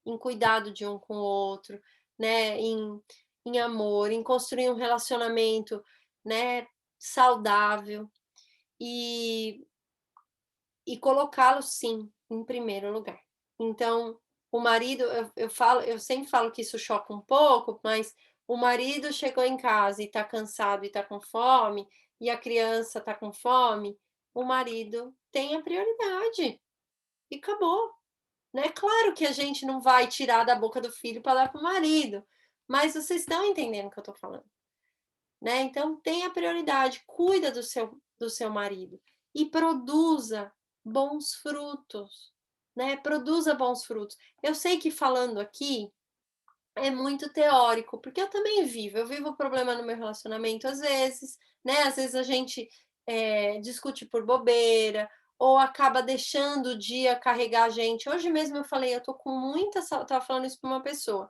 em cuidado de um com o outro, né? Em amor, em construir um relacionamento, né? Saudável e, e colocá-lo sim em primeiro lugar. Então, o marido, eu sempre falo que isso choca um pouco, mas o marido chegou em casa e está cansado e está com fome, e a criança está com fome, o marido tem a prioridade. E acabou. Né? Claro que a gente não vai tirar da boca do filho para dar para o marido, mas vocês estão entendendo o que eu estou falando. Né? Então, tenha prioridade, cuida do seu marido e produza bons frutos. Né? Produza bons frutos. Eu sei que falando aqui é muito teórico, porque eu também eu vivo problema no meu relacionamento às vezes, né? Às vezes a gente discute por bobeira, ou acaba deixando o dia carregar a gente. Hoje mesmo eu falei, eu tô com muita saudade, estava falando isso para uma pessoa,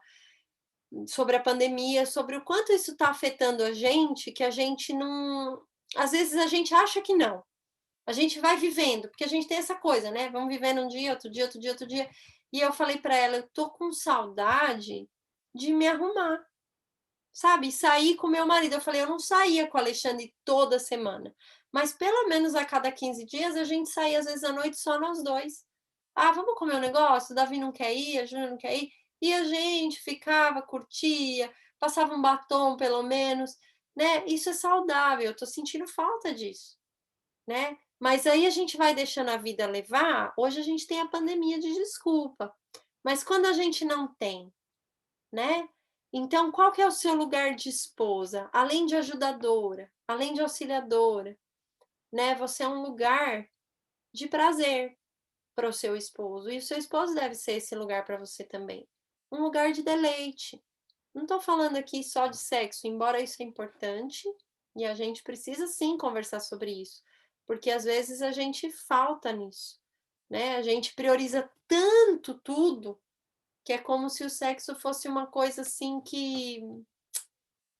sobre a pandemia, sobre o quanto isso está afetando a gente, que a gente não... Às vezes a gente acha que não. A gente vai vivendo, porque a gente tem essa coisa, né? Vamos vivendo um dia, outro dia, outro dia, outro dia. E eu falei para ela, eu tô com saudade de me arrumar, sabe? Sair com meu marido. Eu falei, eu não saía com o Alexandre toda semana, mas pelo menos a cada 15 dias a gente saía, às vezes à noite, só nós dois. Ah, vamos comer um negócio? O Davi não quer ir, a Júlia não quer ir. E a gente ficava, curtia, passava um batom pelo menos, né? Isso é saudável, eu tô sentindo falta disso, né? Mas aí a gente vai deixando a vida levar. Hoje a gente tem a pandemia de desculpa, mas quando a gente não tem, né? Então, qual que é o seu lugar de esposa? Além de ajudadora, além de auxiliadora, né? Você é um lugar de prazer para o seu esposo, e o seu esposo deve ser esse lugar para você também. Um lugar de deleite. Não estou falando aqui só de sexo, embora isso é importante, e a gente precisa sim conversar sobre isso, porque às vezes a gente falta nisso, né? A gente prioriza tanto tudo, que é como se o sexo fosse uma coisa assim que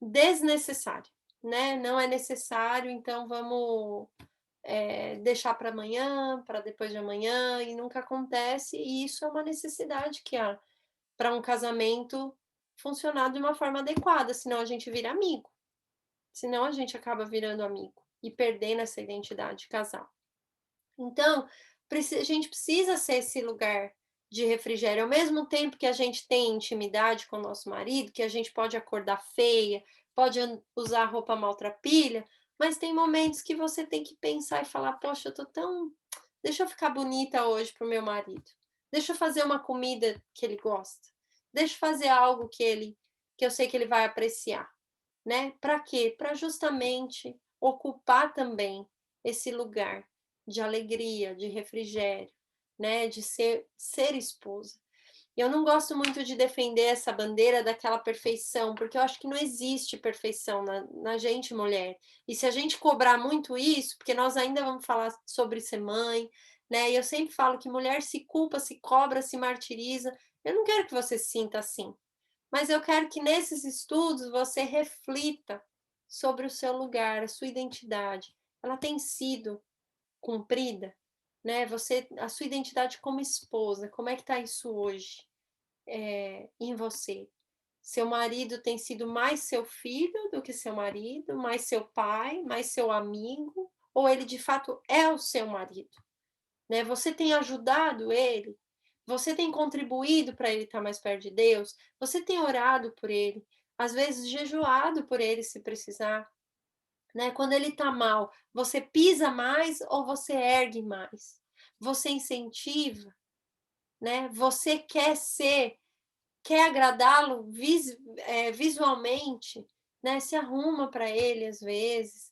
desnecessária, né? Não é necessário, então vamos deixar para amanhã, para depois de amanhã, e nunca acontece, e isso é uma necessidade que há para um casamento funcionar de uma forma adequada, senão a gente vira amigo, senão a gente acaba virando amigo e perdendo essa identidade de casal. Então, a gente precisa ser esse lugar de refrigério, ao mesmo tempo que a gente tem intimidade com o nosso marido, que a gente pode acordar feia, pode usar roupa maltrapilha, mas tem momentos que você tem que pensar e falar, poxa, eu tô tão... Deixa eu ficar bonita hoje pro meu marido. Deixa eu fazer uma comida que ele gosta. Deixa eu fazer algo que eu sei que ele vai apreciar, né? Para quê? Para justamente ocupar também esse lugar de alegria, de refrigério, né? De ser esposa. Eu não gosto muito de defender essa bandeira daquela perfeição, porque eu acho que não existe perfeição na gente, mulher. E se a gente cobrar muito isso, porque nós ainda vamos falar sobre ser mãe, né? E eu sempre falo que mulher se culpa, se cobra, se martiriza. Eu não quero que você se sinta assim. Mas eu quero que nesses estudos você reflita sobre o seu lugar, a sua identidade. Ela tem sido cumprida, né? A sua identidade como esposa, como é que está isso hoje em você? Seu marido tem sido mais seu filho do que seu marido, mais seu pai, mais seu amigo, ou ele de fato é o seu marido, né? Você tem ajudado ele? Você tem contribuído para ele estar mais perto de Deus? Você tem orado por ele? Às vezes jejuado por ele se precisar, né? Quando ele está mal, você pisa mais ou você ergue mais? Você incentiva, né? Você quer agradá-lo visualmente, né? Se arruma para ele às vezes,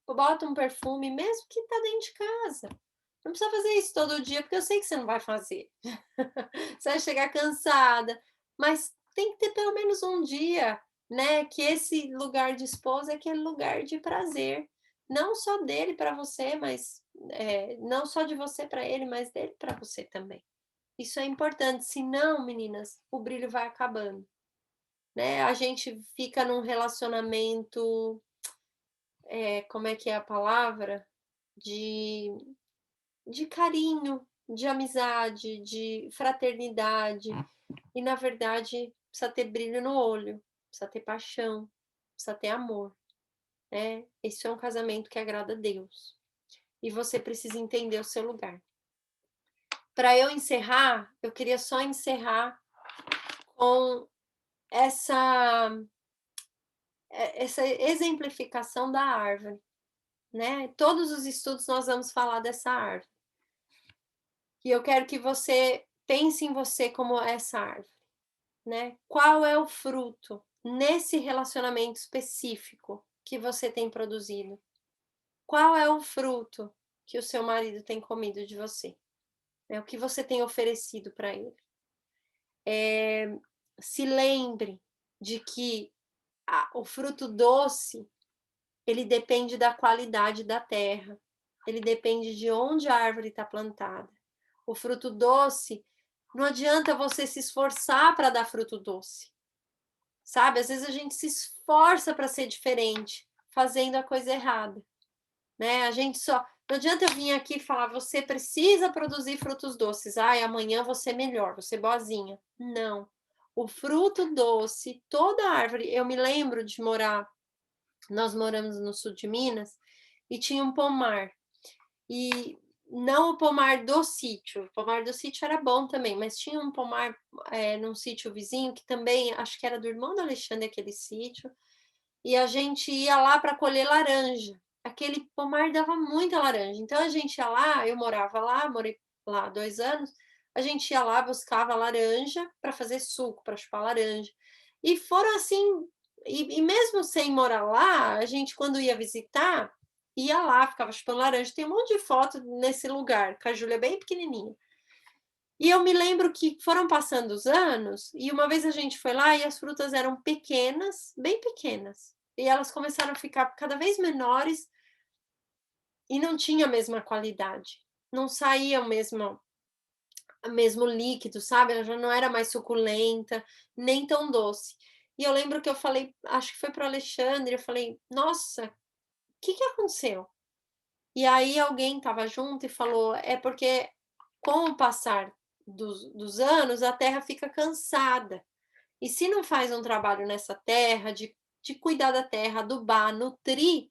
bota um perfume, mesmo que está dentro de casa. Não precisa fazer isso todo dia, porque eu sei que você não vai fazer. Você vai chegar cansada, mas tem que ter pelo menos um dia, né? Que esse lugar de esposa é aquele lugar de prazer, não só dele para você, mas não só de você para ele, mas dele para você também. Isso é importante, senão, meninas, o brilho vai acabando, né? A gente fica num relacionamento, como é que é a palavra? De carinho, de amizade, de fraternidade, e na verdade precisa ter brilho no olho, precisa ter paixão, precisa ter amor, né? Esse é um casamento que agrada a Deus. E você precisa entender o seu lugar. Para eu encerrar, eu queria só encerrar com essa exemplificação da árvore, né? Todos os estudos nós vamos falar dessa árvore. E eu quero que você pense em você como essa árvore, né? Qual é o fruto nesse relacionamento específico que você tem produzido? Qual é o fruto que o seu marido tem comido de você? O que você tem oferecido para ele? Se lembre de que o fruto doce, ele depende da qualidade da terra. ele depende de onde a árvore está plantada. O fruto doce, não adianta você se esforçar para dar fruto doce, sabe? Às vezes a gente se esforça para ser diferente, fazendo a coisa errada, né? A gente só... Não adianta eu vir aqui e falar, você precisa produzir frutos doces. Ai, amanhã você é melhor, você é boazinha. Não. O fruto doce, toda árvore... Eu me lembro de morar... Nós moramos no sul de Minas e tinha um pomar. E não o pomar do sítio. O pomar do sítio era bom também, mas tinha um pomar num sítio vizinho, que também, acho que era do irmão do Alexandre, aquele sítio, e a gente ia lá para colher laranja. Aquele pomar dava muita laranja. Então a gente ia lá, eu morava lá, morei lá 2 anos, a gente ia lá, buscava laranja para fazer suco, para chupar laranja. E foram assim, e mesmo sem morar lá, a gente, quando ia visitar, ia lá, ficava chupando laranja. Tem um monte de foto nesse lugar, que a Júlia é bem pequenininha. E eu me lembro que foram passando os anos, e uma vez a gente foi lá e as frutas eram pequenas, bem pequenas. E elas começaram a ficar cada vez menores e não tinha a mesma qualidade. Não saía o mesmo líquido, sabe? Ela já não era mais suculenta, nem tão doce. E eu lembro que eu falei, acho que foi para o Alexandre, eu falei, nossa, o que aconteceu? E aí alguém estava junto e falou, é porque com o passar dos anos, a terra fica cansada. E se não faz um trabalho nessa terra, de cuidar da terra, adubar, nutrir,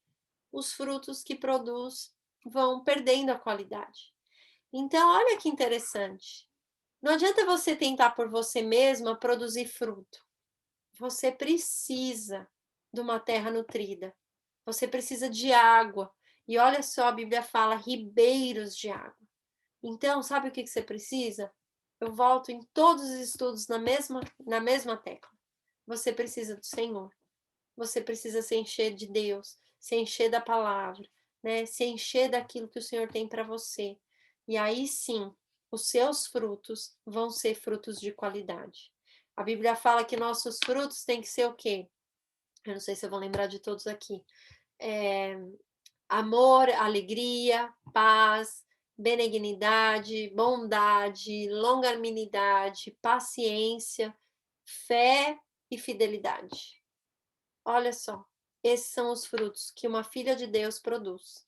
os frutos que produz vão perdendo a qualidade. Então, olha que interessante. Não adianta você tentar por você mesma produzir fruto. Você precisa de uma terra nutrida. Você precisa de água. E olha só, a Bíblia fala ribeiros de água. Então, sabe o que você precisa? Eu volto em todos os estudos na mesma tecla. Você precisa do Senhor. Você precisa se encher de Deus, se encher da palavra, né? Se encher daquilo que o Senhor tem para você. E aí sim, os seus frutos vão ser frutos de qualidade. A Bíblia fala que nossos frutos têm que ser o quê? Eu não sei se eu vou lembrar de todos aqui. Amor, alegria, paz, benignidade, bondade, longanimidade, paciência, fé e fidelidade. Olha só, esses são os frutos que uma filha de Deus produz.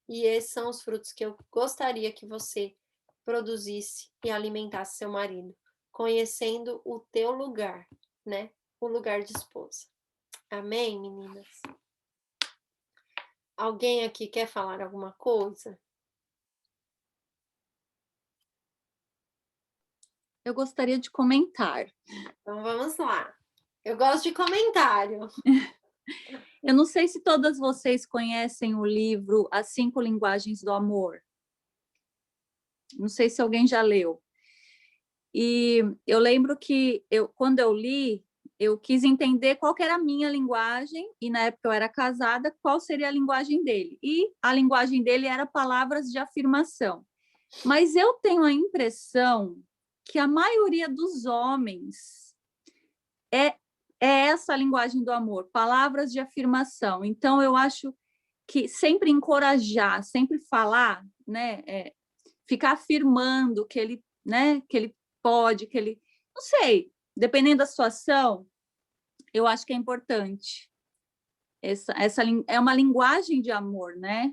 E esses são os frutos que eu gostaria que você produzisse e alimentasse seu marido, conhecendo o teu lugar, né? O lugar de esposa. Amém, meninas? Alguém aqui quer falar alguma coisa? Eu gostaria de comentar. Então vamos lá. Eu gosto de comentário. Eu não sei se todas vocês conhecem o livro As 5 Linguagens do Amor. Não sei se alguém já leu. E eu lembro que quando eu li, eu quis entender qual que era a minha linguagem, e na época eu era casada, qual seria a linguagem dele. E a linguagem dele era palavras de afirmação. Mas eu tenho a impressão que a maioria dos homens é essa a linguagem do amor, palavras de afirmação. Então, eu acho que sempre encorajar, sempre falar, né, ficar afirmando que ele, né, que ele pode, que ele... Não sei, dependendo da situação, eu acho que é importante. Essa é uma linguagem de amor, né?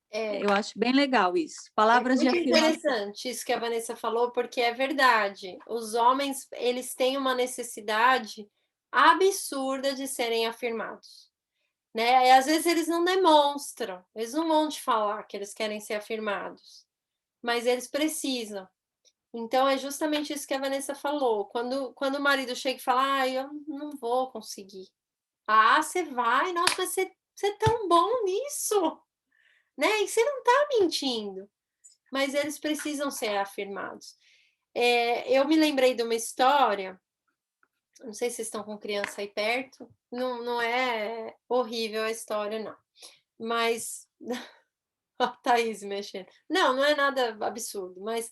Eu acho bem legal isso. Palavras de afirmação. É muito interessante isso que a Vanessa falou, porque é verdade. Os homens, eles têm uma necessidade absurda de serem afirmados, né? E às vezes eles não demonstram, eles não vão te falar que eles querem ser afirmados, mas eles precisam. Então é justamente isso que a Vanessa falou. Quando o marido chega e fala, eu não vou conseguir. Você vai, nossa, mas você é tão bom nisso, né? E você não está mentindo, mas eles precisam ser afirmados. Eu me lembrei de uma história, não sei se vocês estão com criança aí perto, não é horrível a história, não, mas a Thaís mexendo. Não é nada absurdo, mas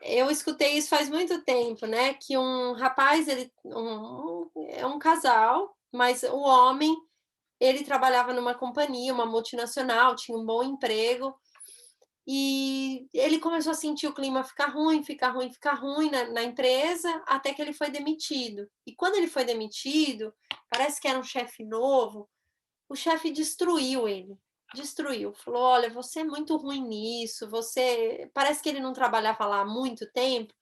eu escutei isso faz muito tempo, né? Que um rapaz, é um casal, mas o homem, ele trabalhava numa companhia, uma multinacional, tinha um bom emprego, e ele começou a sentir o clima ficar ruim na empresa, até que ele foi demitido. E quando ele foi demitido, parece que era um chefe novo, o chefe destruiu ele. Destruiu. Falou, olha, você é muito ruim nisso, você... Parece que ele não trabalhava lá há muito tempo,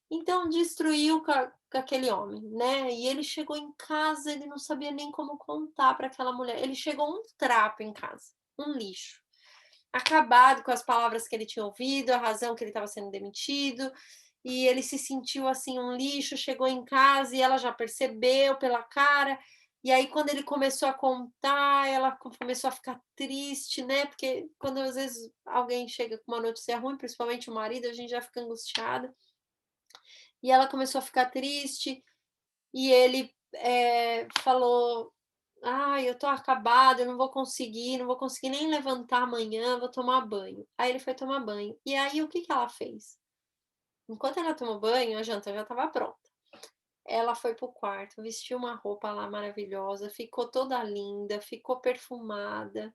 então destruiu com aquele homem, né? E ele chegou em casa, ele não sabia nem como contar para aquela mulher. Ele chegou um trapo em casa, um lixo. Acabado com as palavras que ele tinha ouvido, a razão que ele estava sendo demitido, e ele se sentiu assim um lixo, chegou em casa e ela já percebeu pela cara, e aí quando ele começou a contar, ela começou a ficar triste, né? Porque quando às vezes alguém chega com uma notícia ruim, principalmente o marido, a gente já fica angustiada. E ela começou a ficar triste, e ele falou, eu tô acabado, eu não vou conseguir nem levantar amanhã, vou tomar banho. Aí ele foi tomar banho. E aí o que ela fez? Enquanto ela tomou banho, a janta já estava pronta. Ela foi pro quarto, vestiu uma roupa lá maravilhosa, ficou toda linda, ficou perfumada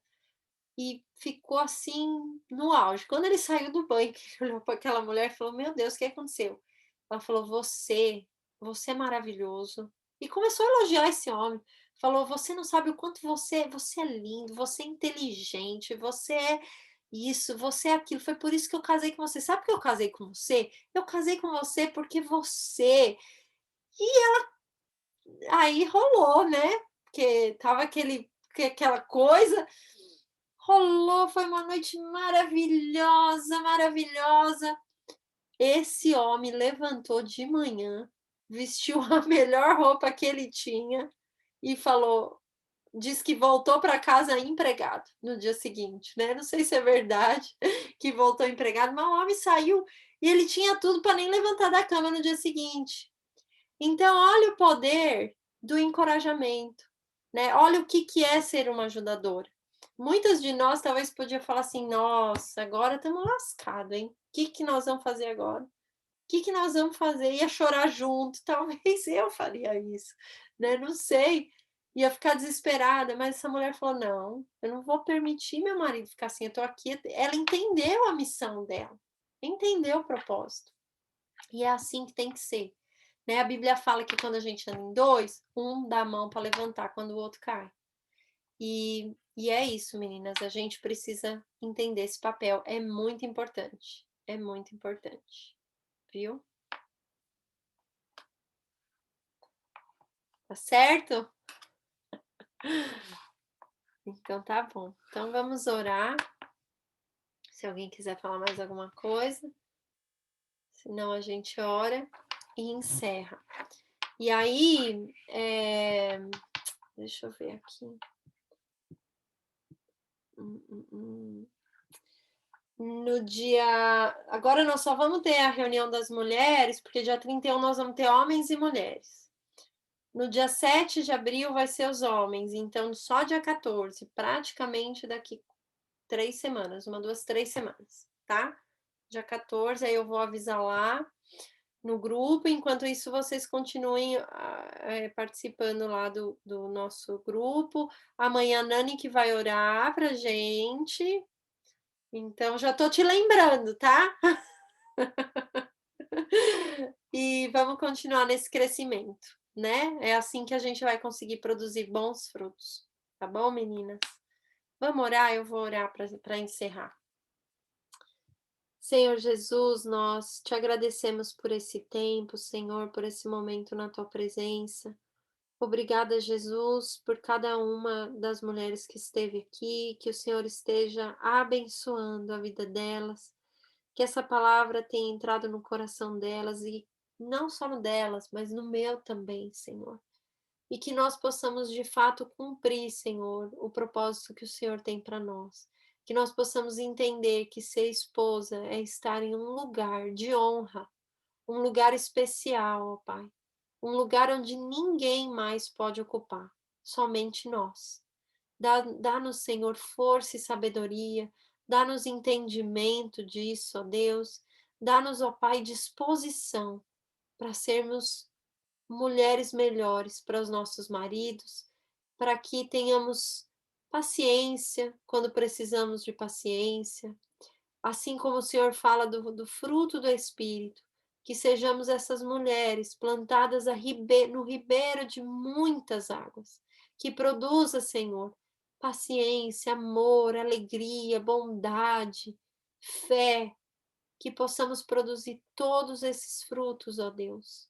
e ficou assim no auge. Quando ele saiu do banho, ele olhou para aquela mulher e falou: "Meu Deus, o que aconteceu?" Ela falou: você é maravilhoso. E começou a elogiar esse homem. Falou: "Você não sabe o quanto você é lindo, você é inteligente, você é isso, você é aquilo. Foi por isso que eu casei com você. Sabe por que eu casei com você? Eu casei com você porque você..." Aí rolou, né? Porque tava aquela coisa, rolou, foi uma noite maravilhosa, maravilhosa. Esse homem levantou de manhã, vestiu a melhor roupa que ele tinha e falou, diz que voltou para casa empregado no dia seguinte, né? Não sei se é verdade que voltou empregado, mas o homem saiu e ele tinha tudo para nem levantar da cama no dia seguinte. Então, olha o poder do encorajamento, né? Olha o que é ser uma ajudadora. Muitas de nós talvez podiam falar assim, nossa, agora estamos lascados, hein? O que nós vamos fazer agora? O que nós vamos fazer? Ia chorar junto, talvez eu faria isso, né? Não sei, ia ficar desesperada, mas essa mulher falou, não, eu não vou permitir meu marido ficar assim, eu tô aqui. Ela entendeu a missão dela, entendeu o propósito. E é assim que tem que ser. Né? A Bíblia fala que quando a gente anda em dois, um dá a mão para levantar quando o outro cai. E é isso, meninas. A gente precisa entender esse papel. É muito importante. É muito importante. Viu? Tá certo? Então tá bom. Então vamos orar. Se alguém quiser falar mais alguma coisa. Senão a gente ora e encerra. E aí, deixa eu ver aqui. No dia... Agora nós só vamos ter a reunião das mulheres, porque dia 31 nós vamos ter homens e mulheres. No dia 7 de abril vai ser os homens, então só dia 14, praticamente daqui 3 semanas, 1, 2, 3 semanas, tá? Dia 14, aí eu vou avisar lá no grupo, enquanto isso vocês continuem participando lá do nosso grupo. Amanhã a Nani que vai orar pra gente. Então, já tô te lembrando, tá? E vamos continuar nesse crescimento, né? É assim que a gente vai conseguir produzir bons frutos. Tá bom, meninas? Vamos orar? Eu vou orar para encerrar. Senhor Jesus, nós te agradecemos por esse tempo, Senhor, por esse momento na tua presença. Obrigada, Jesus, por cada uma das mulheres que esteve aqui, que o Senhor esteja abençoando a vida delas, que essa palavra tenha entrado no coração delas e não só no delas, mas no meu também, Senhor. E que nós possamos de fato cumprir, Senhor, o propósito que o Senhor tem para nós. Que nós possamos entender que ser esposa é estar em um lugar de honra, um lugar especial, ó Pai. Um lugar onde ninguém mais pode ocupar, somente nós. Dá-nos, Senhor, força e sabedoria, dá-nos entendimento disso, ó Deus. Dá-nos, ó Pai, disposição para sermos mulheres melhores para os nossos maridos, para que tenhamos paciência, quando precisamos de paciência, assim como o Senhor fala do fruto do Espírito, que sejamos essas mulheres plantadas no ribeiro de muitas águas, que produza, Senhor, paciência, amor, alegria, bondade, fé, que possamos produzir todos esses frutos, ó Deus,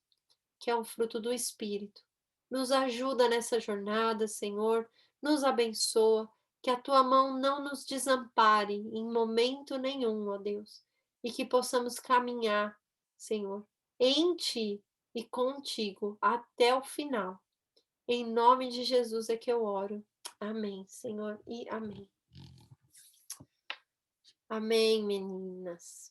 que é o fruto do Espírito. Nos ajuda nessa jornada, Senhor, nos abençoa, que a Tua mão não nos desampare em momento nenhum, ó Deus, e que possamos caminhar, Senhor, em Ti e contigo até o final. Em nome de Jesus é que eu oro. Amém, Senhor, e amém. Amém, meninas.